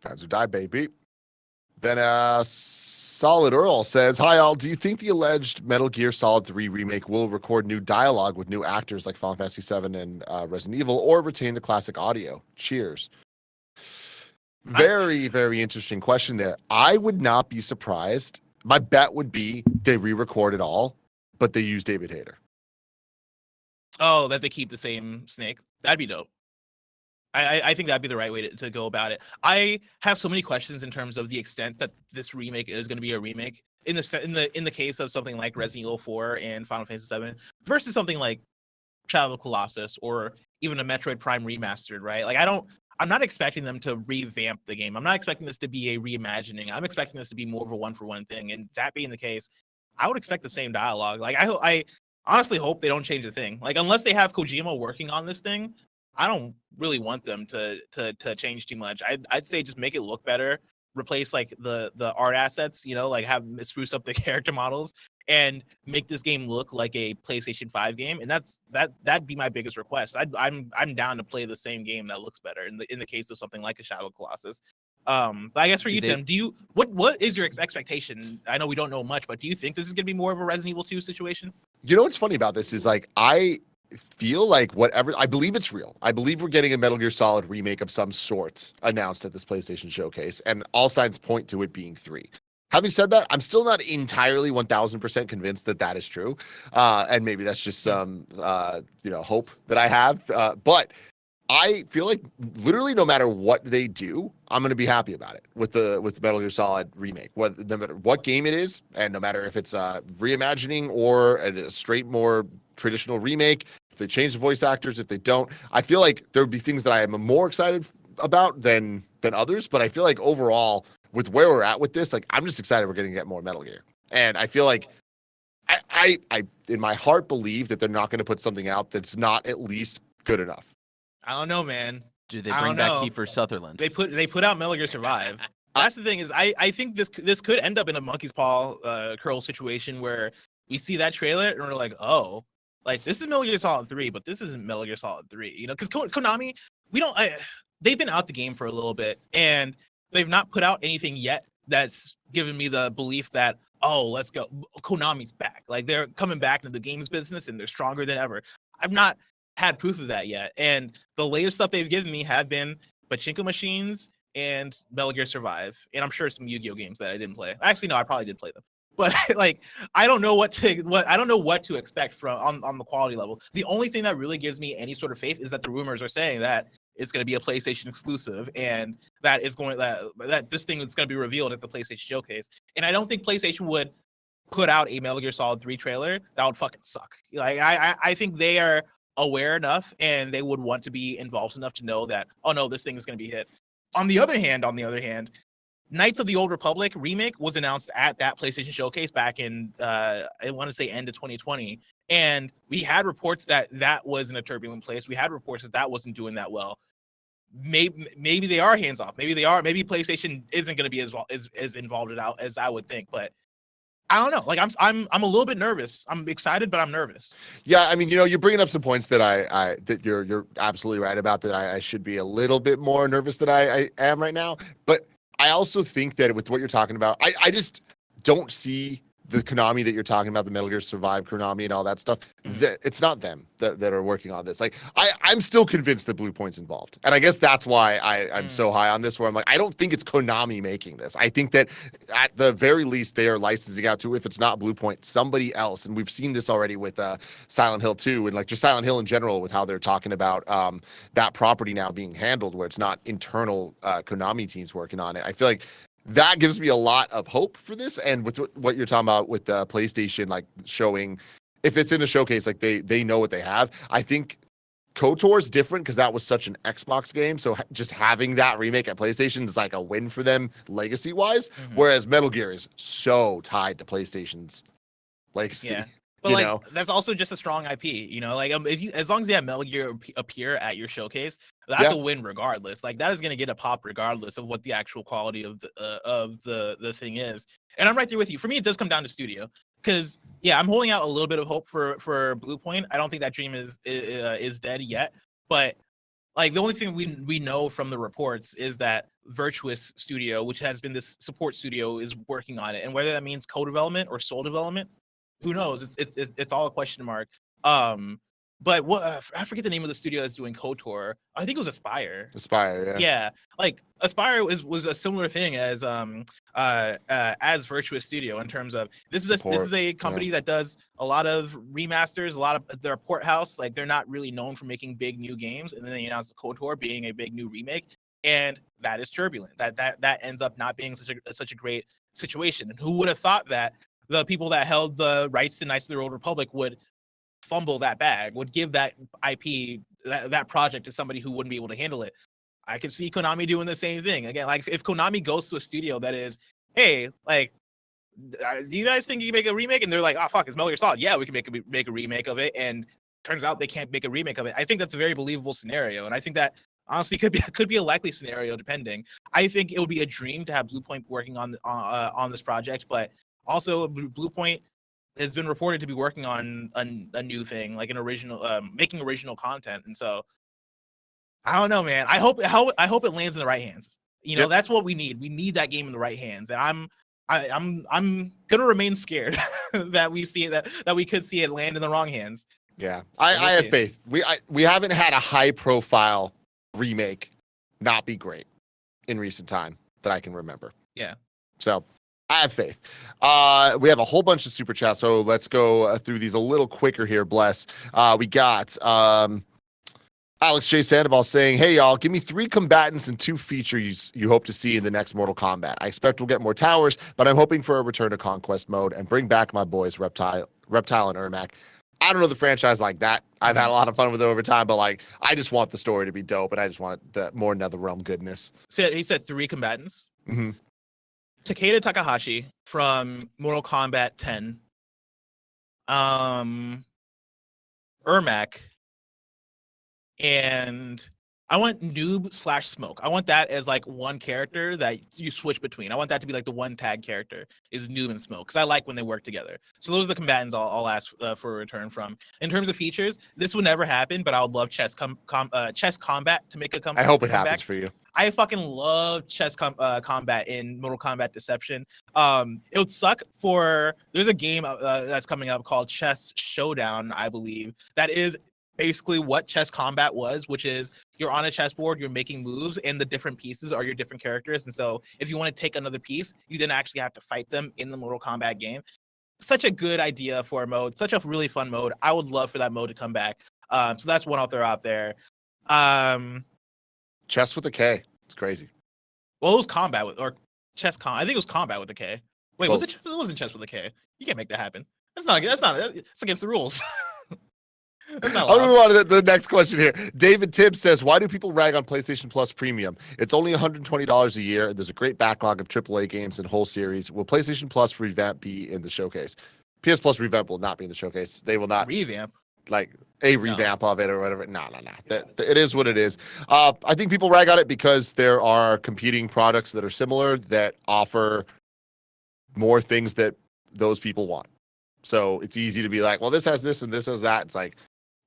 Fans who die, baby. Then Solid Earl says, "Hi all. Do you think the alleged Metal Gear Solid 3 remake will record new dialogue with new actors like Final Fantasy 7 and Resident Evil, or retain the classic audio? Cheers." Very, very interesting question there. I would not be surprised. My bet would be they re-record it all, but they use David Hayter. Oh, that they keep the same Snake. That'd be dope. I think that'd be the right way to go about it. I have so many questions in terms of the extent that this remake is going to be a remake in the case of something like Resident Evil 4 and Final Fantasy 7 versus something like Shadow of the Colossus or even a Metroid Prime remastered, right? Like I'm not expecting them to revamp the game. I'm not expecting this to be a reimagining. I'm expecting this to be more of a one-for-one thing. And that being the case, I would expect the same dialogue. Like I honestly hope they don't change a thing. Like unless they have Kojima working on this thing, I don't really want them to change too much. I'd say just make it look better, replace like the art assets, like have spruce up the character models and make this game look like a PlayStation 5 game. And that'd be my biggest request. I'm down to play the same game that looks better in the case of something like a Shadow of the Colossus. But I guess for you, Tim, what is your expectation? I know we don't know much, but do you think this is gonna be more of a Resident Evil 2 situation? You know what's funny about this is like I feel like whatever, I believe it's real. I believe we're getting a Metal Gear Solid remake of some sort announced at this PlayStation showcase, and all signs point to it being 3. Having said that, I'm still not entirely 1000% convinced that is true, and maybe that's just some hope that I have. But I feel like literally no matter what they do, I'm going to be happy about it with the Metal Gear Solid remake. No matter what game it is, and no matter if it's reimagining or a straight more traditional remake, if they change the voice actors, if they don't, I feel like there would be things that I am more excited about than others. But I feel like overall, with where we're at with this, like I'm just excited we're going to get more Metal Gear, and I feel like I in my heart believe that they're not going to put something out that's not at least good enough. I don't know, man. Do they bring back Kiefer Sutherland? They put out Metal Gear Survive. That's the thing is I think this could end up in a monkey's paw curl situation where we see that trailer and we're like, oh, like this is Metal Gear Solid 3, but this isn't Metal Gear Solid 3, because Konami, they've been out the game for a little bit and they've not put out anything yet that's given me the belief that, oh, let's go, Konami's back. Like they're coming back into the games business and they're stronger than ever. I've not had proof of that yet, and the latest stuff they've given me have been pachinko machines and Metal Gear Survive, and I'm sure some Yu-Gi-Oh games that I didn't play. Actually, no, I probably did play them, but like I don't know what to expect from on the quality level. The only thing that really gives me any sort of faith is that the rumors are saying that it's going to be a PlayStation exclusive, and that this thing is going to be revealed at the PlayStation showcase. And I don't think PlayStation would put out a Metal Gear Solid 3 trailer. That would fucking suck. Like I think they are aware enough and they would want to be involved enough to know that, oh no, this thing is going to be hit. On the other hand, Knights of the Old Republic remake was announced at that PlayStation showcase back in I want to say end of 2020, and we had reports that was in a turbulent place. We had reports that wasn't doing that well. Maybe they are hands off. Maybe PlayStation isn't going to be as involved as I would think, but I don't know. Like I'm a little bit nervous. I'm excited, but I'm nervous. Yeah, I mean, you're bringing up some points that that you're absolutely right about, that I should be a little bit more nervous than I am right now. But I also think that with what you're talking about, I just don't see the Konami that you're talking about, the Metal Gear Survive Konami and all that stuff. That it's not them that are working on this. Like I'm still convinced that Blue Point's involved, and I guess that's why I'm so high on this. Where I'm like, I don't think it's Konami making this. I think that at the very least they are licensing out to, if it's not Blue Point, somebody else. And we've seen this already with Silent Hill 2 and like just Silent Hill in general, with how they're talking about that property now being handled, where it's not internal Konami teams working on it. I feel like that gives me a lot of hope for this. And with what you're talking about with the PlayStation, like showing, if it's in a showcase, like they know what they have. I think KOTOR's different because that was such an Xbox game. So just having that remake at PlayStation is like a win for them legacy wise. Whereas Metal Gear is so tied to PlayStation's legacy. Yeah. But you like know? that's also just a strong IP, you know. Like if you, as long as you have Metal Gear appear at your showcase, that's a win regardless. Like that is gonna get a pop regardless of what the actual quality of the thing is. And I'm right there with you. For me, it does come down to studio, because I'm holding out a little bit of hope for Blue Point. I don't think that dream is dead yet, but like the only thing we know from the reports is that Virtuous Studio, which has been this support studio, is working on it, and whether that means co-development or sole development, who knows? It's all a question mark. But what I forget the name of the studio that's doing KOTOR. I think it was Aspire. Aspire, Yeah, like Aspire was a similar thing as Virtuous Studio in terms of this is a company that does a lot of remasters, a lot of their port house. Like they're not really known for making big new games, and then they announced KOTOR being a big new remake, and that is turbulent. That ends up not being such a great situation. And who would have thought that the people that held the rights to Knights of the Old Republic would fumble that bag, would give that IP, that project to somebody who wouldn't be able to handle it. I could see Konami doing the same thing. Again, like if Konami goes to a studio that is, hey, like, do you guys think you can make a remake? And they're like, oh, fuck, it's Metal Gear Solid. Yeah, we can make a remake of it. And turns out they can't make a remake of it. I think that's a very believable scenario. And I think that honestly could be a likely scenario depending. I think it would be a dream to have Blue Point working on this project, but also Blue Point has been reported to be working on a new thing, like an original, making original content. And so I don't know, man. I hope it lands in the right hands. You know, that's what we need. We need that game in the right hands. And I'm gonna remain scared that we could see it land in the wrong hands. Yeah, I have faith. We haven't had a high profile remake not be great in recent time that I can remember. Yeah. So I have faith. We have a whole bunch of super chats, so let's go through these a little quicker here. Bless. We got Alex J. Sandoval saying, hey, y'all, give me 3 combatants and 2 features you hope to see in the next Mortal Kombat. I expect we'll get more towers, but I'm hoping for a return to Conquest mode and bring back my boys, Reptile and Ermac. I don't know the franchise like that. I've had a lot of fun with it over time, but like I just want the story to be dope, and I just want the more NetherRealm goodness. So he said 3 combatants. Mm-hmm. Takeda Takahashi from Mortal Kombat 10. Ermac. And I want Noob/Smoke. I want that as like one character that you switch between. I want that to be like the one tag character is Noob and Smoke, because I like when they work together. So those are the combatants I'll ask for a return from. In terms of features, this would never happen, but I would love chess combat to make a comeback. I hope it happens for you. I fucking love chess combat in Mortal Kombat Deception. It would suck there's a game that's coming up called Chess Showdown, I believe, that is basically what chess combat was, which is you're on a chessboard, you're making moves, and the different pieces are your different characters. And so if you want to take another piece, you then actually have to fight them in the Mortal Kombat game. Such a good idea for a mode, such a really fun mode. I would love for that mode to come back. So that's one I'll throw out there. Chess with a K. It's crazy. Well, it was combat with, or chess I think it was combat with a K. Wait, was it? It wasn't chess with a K. You can't make that happen. It's against the rules. I'll move on to the next question here. David Tibbs says, why do people rag on PlayStation Plus Premium? It's only $120 a year, and there's a great backlog of AAA games and whole series. Will PlayStation Plus revamp be in the showcase? PS Plus revamp will not be in the showcase. They will not revamp, like a revamp of it or whatever. No. It is what it is. I think people rag on it because there are competing products that are similar that offer more things that those people want. So it's easy to be like, well, this has this and this has that. It's like,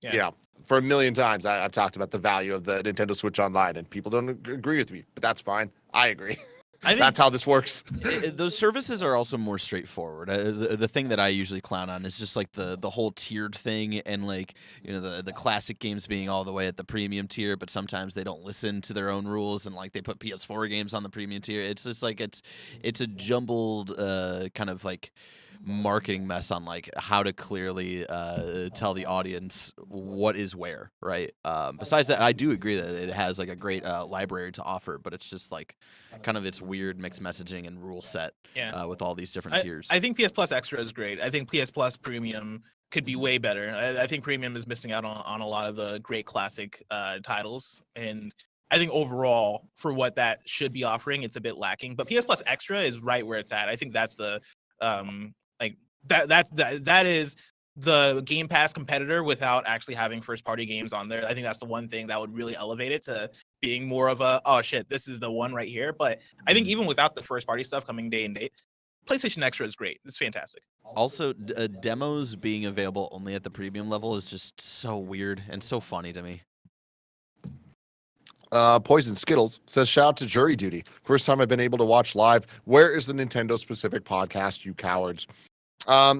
you know, for a million times I've talked about the value of the Nintendo Switch Online, and people don't agree with me, but that's fine. I agree. I think that's how this works. Those services are also more straightforward. The thing that I usually clown on is just like the whole tiered thing, and like, you know, the classic games being all the way at the premium tier, but sometimes they don't listen to their own rules, and like they put PS4 games on the premium tier. It's just like it's a jumbled kind of like marketing mess on like how to clearly tell the audience what is where, right? Besides that, I do agree that it has like a great library to offer, but it's just like kind of its weird mixed messaging and rule set with all these different tiers. I think PS Plus Extra is great. I think PS Plus Premium could be way better. I think Premium is missing out on a lot of the great classic titles, and I think overall for what that should be offering, it's a bit lacking. But PS Plus Extra is right where it's at. I think that's the like that is the Game Pass competitor without actually having first party games on there. I think that's the one thing that would really elevate it to being more of a, oh shit, this is the one right here. But I think even without the first party stuff coming day and date, PlayStation Extra is great. It's fantastic. Also, demos being available only at the premium level is just so weird and so funny to me. Poison Skittles says, shout out to Jury Duty. First time I've been able to watch live. Where is the Nintendo specific podcast, you cowards?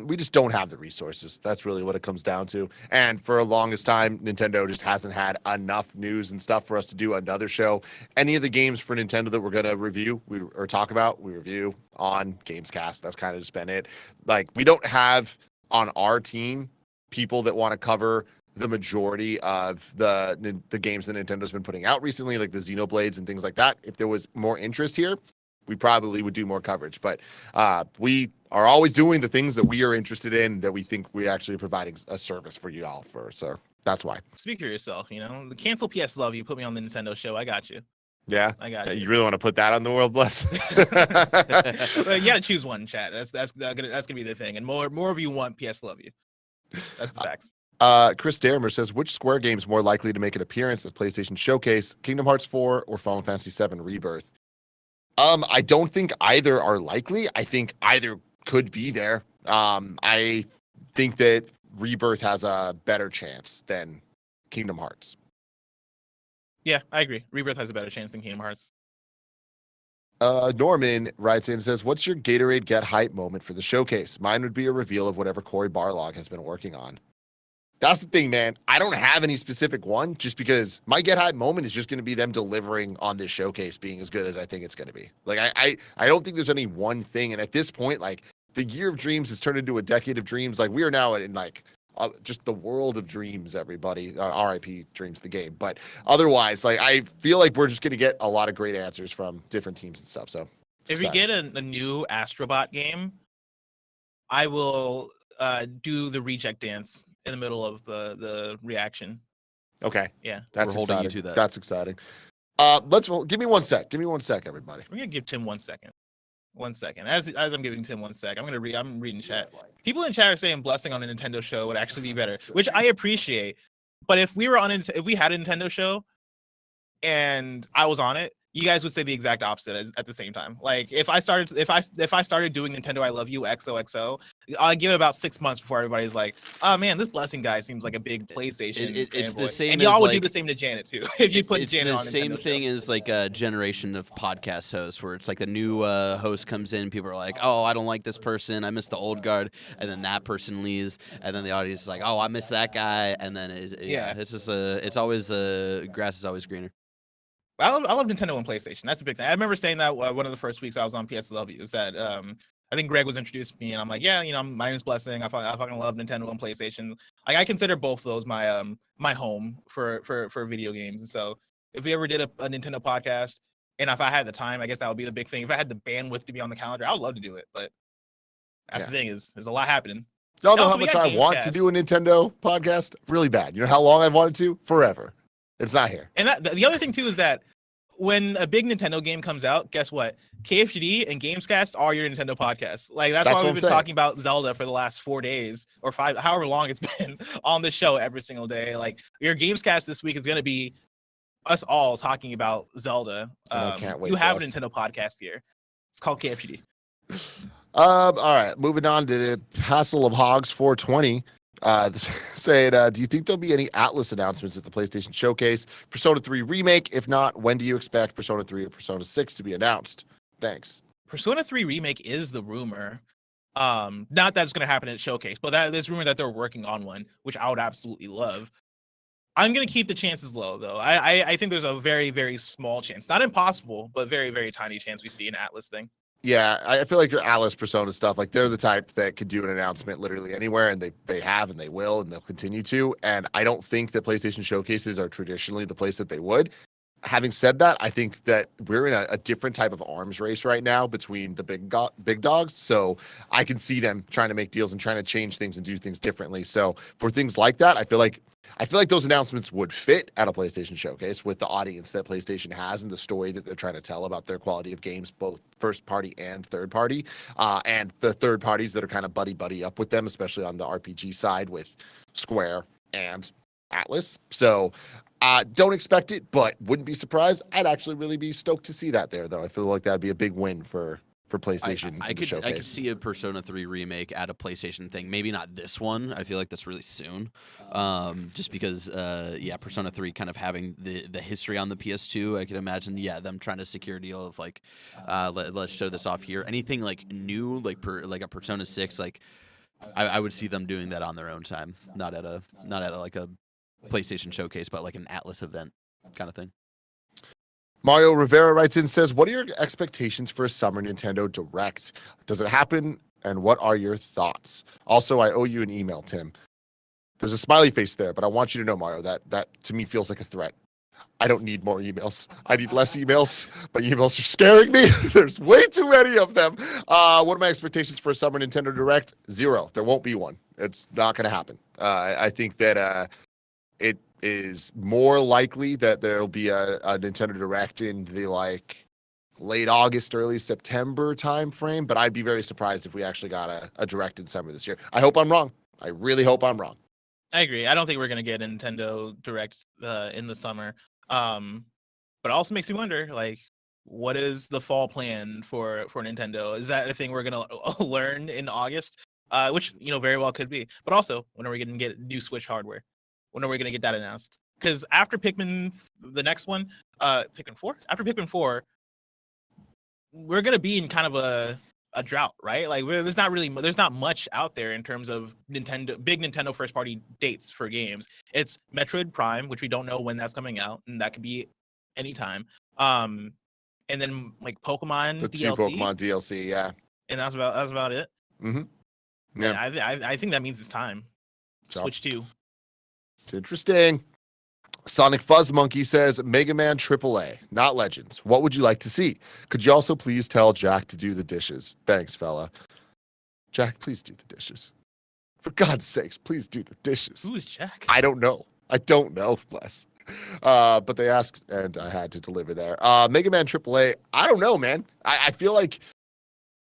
We just don't have the resources. That's really what it comes down to. And for the longest time, Nintendo just hasn't had enough news and stuff for us to do another show. Any of the games for Nintendo that we're going to review or talk about, we review on Gamescast. That's kind of just been it. Like, we don't have on our team people that want to cover the majority of the games that Nintendo's been putting out recently, like the Xenoblades and things like that. If there was more interest here, we probably would do more coverage. But we are always doing the things that we are interested in, that we think we actually are providing a service for you all for. So that's why. Speak for yourself, the cancel PS Love, you put me on the Nintendo show. I got you. Yeah, I got you. You really want to put that on the World Bless? Well, you got to choose one, chat. That's gonna be the thing. And more of you want PS Love you. That's the facts. Chris Dermer says, which Square games more likely to make an appearance at PlayStation Showcase, Kingdom Hearts 4 or Final Fantasy 7 Rebirth? I don't think either are likely. I think either could be there. I think that Rebirth has a better chance than Kingdom Hearts. Yeah, I agree. Rebirth has a better chance than Kingdom Hearts. Norman writes in and says, what's your Gatorade Get Hype moment for the showcase? Mine would be a reveal of whatever Cory Barlog has been working on. That's the thing, man. I don't have any specific one, just because my Get Hype moment is just going to be them delivering on this showcase being as good as I think it's going to be. Like, I don't think there's any one thing. And at this point, like, the year of dreams has turned into a decade of dreams. Like, we are now in like just the world of dreams, everybody. RIP Dreams, the game. But otherwise, like, I feel like we're just going to get a lot of great answers from different teams and stuff. So if you get a new Astrobot game, I will do the reject dance in the middle of the reaction. Okay. Yeah. That's We're holding exciting. you to that. That's exciting. Give me 1 sec. Give me 1 sec, everybody. We're gonna give Tim 1 second. 1 second. As I'm giving Tim 1 sec, I'm reading chat. People in chat are saying blessing on a Nintendo show would actually be better, which I appreciate. But if we had a Nintendo show and I was on it, you guys would say the exact opposite at the same time. Like, if I started doing Nintendo I Love You XOXO, I'll give it about 6 months before everybody's like, oh man, this blessing guy seems like a big PlayStation. It's the fanboy. same, and y'all would do like, the same to Janet too. If you put Janet on It's the same Nintendo thing show. as like a generation of podcast hosts, where it's like the new host comes in, people are like, oh, I don't like this person, I miss the old guard, and then that person leaves, and then the audience is like, oh, I miss that guy, and then it's just it's always grass is always greener. I love Nintendo and PlayStation. That's a big thing. I remember saying that one of the first weeks I was on PSLW is that I think Greg was introduced me, and I'm like, yeah, my name's Blessing. I fucking love Nintendo and PlayStation. Like, I consider both of those my my home for video games. And so if we ever did a Nintendo podcast, and if I had the time, I guess that would be the big thing. If I had the bandwidth to be on the calendar, I would love to do it. But that's the thing, is there's a lot happening. Y'all know how much I want to do a Nintendo podcast? Really bad. You know how long I've wanted to? Forever. It's not here. And the other thing too is that when a big Nintendo game comes out, guess what? KFGD and Gamescast are your Nintendo podcasts. Like, that's why we've been talking about Zelda for the last 4 days or 5, however long it's been on the show every single day. Like, your Gamescast this week is going to be us all talking about Zelda. I can't wait. You have a Nintendo podcast here. It's called KFGD. All right, moving on to the Hassle of Hogs 420. Saying, do you think there'll be any Atlas announcements at the PlayStation Showcase? Persona 3 Remake? If not, when do you expect Persona 3 or Persona 6 to be announced? Thanks. Persona 3 Remake is the rumor. Not that it's going to happen at Showcase, but there's rumor that they're working on one, which I would absolutely love. I'm going to keep the chances low, though. I think there's a very, very small chance. Not impossible, but very, very tiny chance we see an Atlas thing. Yeah, I feel like your Atlas Persona stuff, like, they're the type that could do an announcement literally anywhere, and they have, and they will, and they'll continue to. And I don't think that PlayStation Showcases are traditionally the place that they would. having said that, I think that we're in a different type of arms race right now between the big dogs. So I can see them trying to make deals and trying to change things and do things differently. So for things like that, I feel like those announcements would fit at a PlayStation showcase with the audience that PlayStation has and the story that they're trying to tell about their quality of games, both first party and third party, and the third parties that are kind of buddy up with them, especially on the RPG side with Square and Atlas. So don't expect it, but wouldn't be surprised. I'd actually really be stoked to see that there, though. I feel like that'd be a big win for PlayStation. I could see a Persona 3 remake at a PlayStation thing. Maybe not this one. I feel like that's really soon. Just because, Persona 3 kind of having the history on the PS2, I could imagine, them trying to secure a deal of like, let's show this off here. Anything like new, like a Persona 6, like I would see them doing that on their own time, not at a like a PlayStation showcase, but like an Atlas event kind of thing. Mario Rivera writes in, says, what are your expectations for a summer Nintendo Direct? Does it happen? And what are your thoughts? Also, I owe you an email, Tim. There's a smiley face there, but I want you to know, Mario, that to me feels like a threat. I don't need more emails. I need less emails. My emails are scaring me. There's way too many of them. What are my expectations for a summer Nintendo Direct? 0. There won't be one. It's not going to happen. I think that it is more likely that there'll be a Nintendo Direct in the late August, early September timeframe, but I'd be very surprised if we actually got a Direct in summer this year. I hope I'm wrong. I really hope I'm wrong. I agree. I don't think we're gonna get a Nintendo Direct in the summer. But it also makes me wonder, what is the fall plan for Nintendo? Is that a thing we're gonna learn in August? Which very well could be. But also, when are we gonna get new Switch hardware? When are we gonna get that announced? Because after Pikmin, the next one, Pikmin 4. After Pikmin 4, we're gonna be in kind of a drought, right? There's not much out there in terms of big Nintendo first party dates for games. It's Metroid Prime, which we don't know when that's coming out, and that could be anytime. And then Pokemon the DLC. 2 Pokemon DLC, yeah. And that's about it. Mm-hmm. Yeah. I think that means it's time. Switch 2. It's interesting. Sonic Fuzz Monkey says, Mega Man AAA, not Legends. What would you like to see? Could you also please tell Jack to do the dishes? Thanks, fella. Jack, please do the dishes. For God's sakes, please do the dishes. Who is Jack? I don't know. Bless. But they asked, and I had to deliver there. Mega Man AAA, I don't know, man. I feel like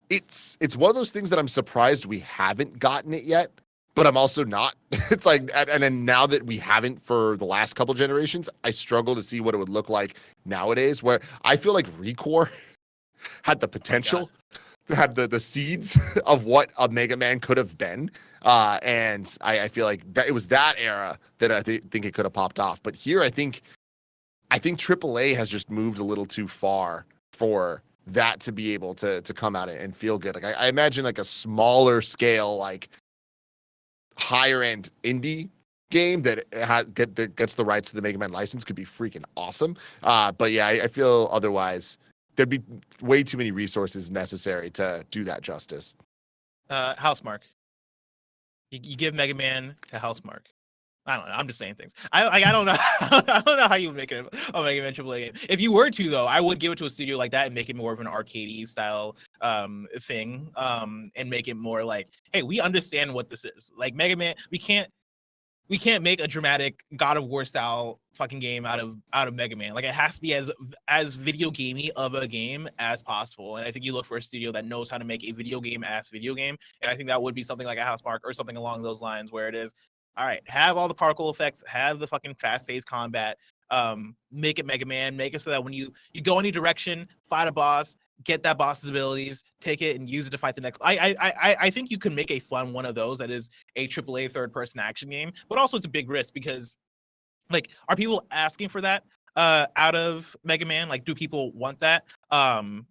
it's one of those things that I'm surprised we haven't gotten it yet. But I'm also not. It's and then now that we haven't for the last couple generations, I struggle to see what it would look like nowadays, where I feel like ReCore had the potential, had the seeds of what a Mega Man could have been. And I feel like that it was that era that I think it could have popped off. But here, I think AAA has just moved a little too far for that to be able to come out and feel good. I imagine a smaller scale, higher end indie game that gets the rights to the Mega Man license could be freaking awesome. But yeah, I feel otherwise there'd be way too many resources necessary to do that justice. Housemark. You give Mega Man to Housemark. I don't know. I'm just saying things. I don't know. I don't know how you would make it a Mega Man AAA game. If you were to, though, I would give it to a studio like that and make it more of an arcade style thing, and make it more hey, we understand what this is. Mega Man, we can't make a dramatic God of War style fucking game out of Mega Man. It has to be as video gamey of a game as possible. And I think you look for a studio that knows how to make a video game, and I think that would be something like a Housemark or something along those lines, where it is, all right, have all the particle effects, have the fucking fast-paced combat, make it Mega Man, make it so that when you go any direction, fight a boss, get that boss's abilities, take it and use it to fight the next. I think you can make a fun one of those that is a AAA third-person action game, but also it's a big risk because, are people asking for that out of Mega Man? Do people want that? And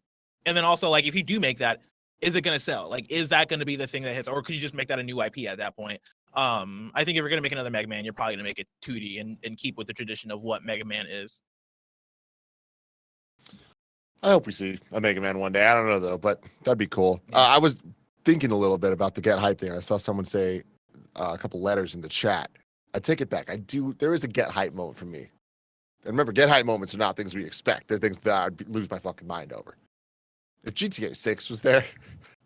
then also, if you do make that, is it going to sell? Is that going to be the thing that hits, or could you just make that a new IP at that point? I think if you're going to make another Mega Man, you're probably going to make it 2D and keep with the tradition of what Mega Man is. I hope we see a Mega Man one day. I don't know, though, but that'd be cool. I was thinking a little bit about the Get Hype thing. I saw someone say a couple letters in the chat. I take it back. There is a Get Hype moment for me. And remember, get hype moments are not things we expect. They're things that I'd lose my fucking mind over. If GTA 6 was there,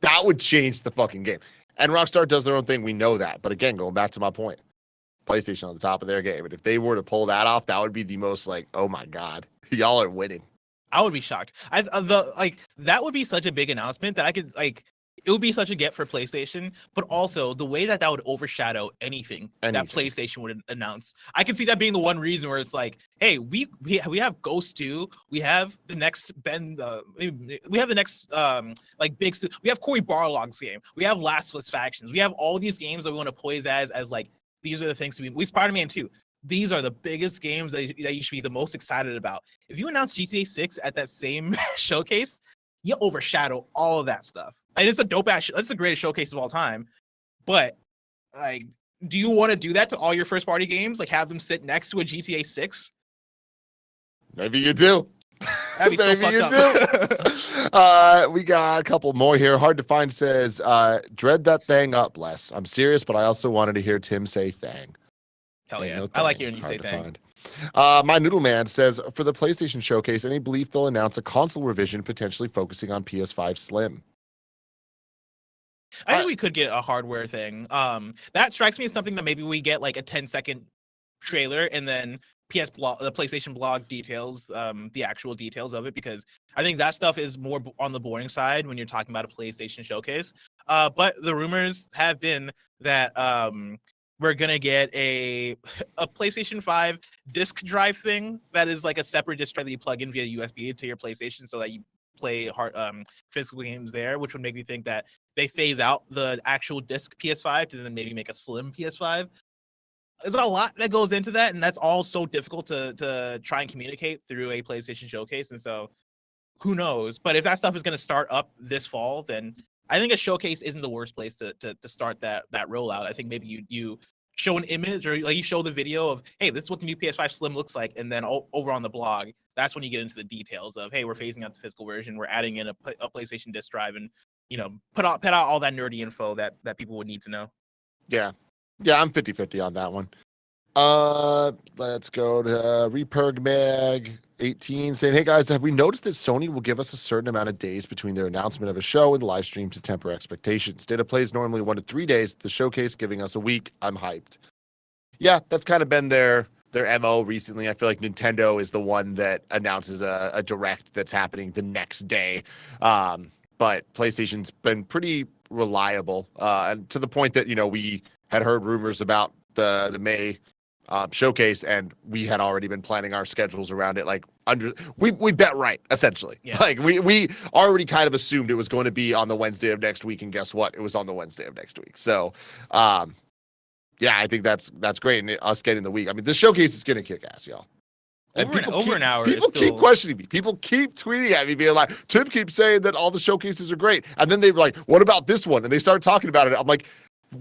that would change the fucking game. And Rockstar does their own thing. We know that. But again, going back to my point, PlayStation on the top of their game. And if they were to pull that off, that would be the most like, oh my God, y'all are winning. I would be shocked. That would be such a big announcement that I could like. It would be such a get for PlayStation, but also the way that would overshadow anything that PlayStation would announce. I can see that being the one reason where it's like, hey, we have Ghost 2, we have the next we have the next like big we have Cory Barlog's game, we have Last of Us Factions, we have all these games that we want to poise as like these are the things to be. We Spider-Man 2. These are the biggest games that you should be the most excited about. If you announce GTA 6 at that same showcase, you overshadow all of that stuff. And it's a dope ass. That's the greatest showcase of all time. But like, do you want to do that to all your first party games? Like, have them sit next to a GTA 6? Maybe you do. That'd be so fucked up. We got a couple more here. Hard to find says, dread that thing up, Les. I'm serious, but I also wanted to hear Tim say thang. Hell yeah. No I like hearing you say thang. My Noodle Man says, for the PlayStation Showcase, any belief they'll announce a console revision potentially focusing on PS5 Slim? I think we could get a hardware thing. That strikes me as something that maybe we get like a 10-second trailer and then the PlayStation blog details, the actual details of it, because I think that stuff is more on the boring side when you're talking about a PlayStation Showcase. But the rumors have been that we're gonna get a PlayStation 5 disk drive thing that is like a separate disk drive that you plug in via USB to your PlayStation, so that you play physical games there, which would make me think that they phase out the actual disc PS5 to then maybe make a slim PS5. There's a lot that goes into that, and that's all so difficult to try and communicate through a PlayStation Showcase. And so, who knows? But if that stuff is going to start up this fall, then I think a showcase isn't the worst place to start that rollout. I think maybe you show an image, or like you show the video of, hey, this is what the new PS5 Slim looks like, and then over on the blog, that's when you get into the details of, hey, we're phasing out the physical version, we're adding in a PlayStation disc drive, and put out all that nerdy info that people would need to know. Yeah, I'm 50-50 on that one. Let's go to Repurg Mag 18 saying, hey guys, have we noticed that Sony will give us a certain amount of days between their announcement of a show and the live stream to temper expectations? Data play is normally 1 to 3 days. The showcase giving us a week. I'm hyped. Yeah, that's kind of been their MO recently. I feel like Nintendo is the one that announces a direct that's happening the next day. But PlayStation's been pretty reliable, and to the point that we had heard rumors about the May showcase, and we had already been planning our schedules around it. Like we bet right, essentially. Yeah. Like we already kind of assumed it was going to be on the Wednesday of next week, and guess what? It was on the Wednesday of next week. So, yeah, I think that's great. And us getting the week. I mean, this showcase is going to kick ass, y'all. And over an hour. People keep questioning me. People keep tweeting at me, being like, Tim keeps saying that all the showcases are great. And then they're like, what about this one? And they start talking about it. I'm like,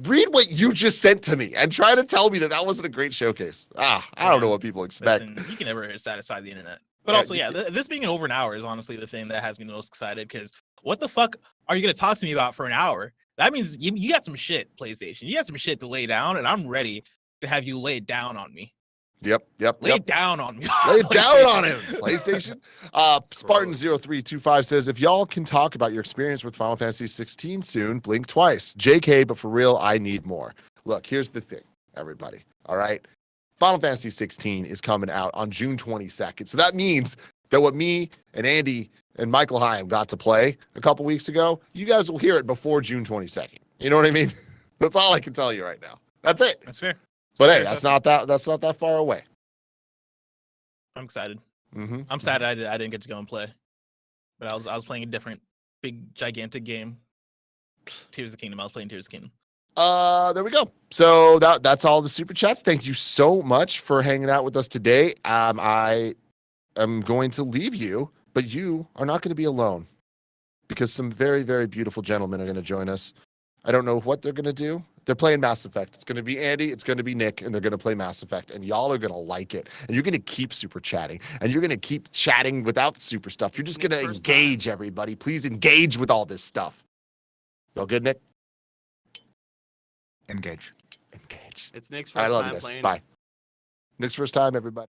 read what you just sent to me and try to tell me that wasn't a great showcase. I don't know what people expect. Listen, you can never satisfy the internet. But also, yeah, this being over an hour is honestly the thing that has me the most excited, because what the fuck are you going to talk to me about for an hour? That means you got some shit, PlayStation. You got some shit to lay down, and I'm ready to have you lay it down on me. Yep. Lay it down on me. Lay it down on him, PlayStation. Spartan0325 says, if y'all can talk about your experience with Final Fantasy 16 soon, blink twice. JK, but for real, I need more. Look, here's the thing, everybody. All right. Final Fantasy 16 is coming out on June 22nd. So that means that what me and Andy and Michael Hyam got to play a couple weeks ago, you guys will hear it before June 22nd. You know what I mean? That's all I can tell you right now. That's it. That's fair. But hey, that's not that far away. I'm excited. Mm-hmm. I'm sad I didn't get to go and play, but I was playing a different big gigantic game. Tears of the Kingdom. I was playing Tears of the Kingdom. There we go. So that's all the super chats. Thank you so much for hanging out with us today. I am going to leave you, but you are not going to be alone, because some very, very beautiful gentlemen are going to join us. I don't know what they're going to do. They're playing Mass Effect. It's going to be Andy, it's going to be Nick, and they're going to play Mass Effect, and y'all are going to like it. And you're going to keep super chatting, and you're going to keep chatting without the super stuff. You're just going to engage, everybody. Please engage with all this stuff. Y'all good, Nick? Engage. Engage. It's Nick's first time playing. Bye. Nick's first time, everybody.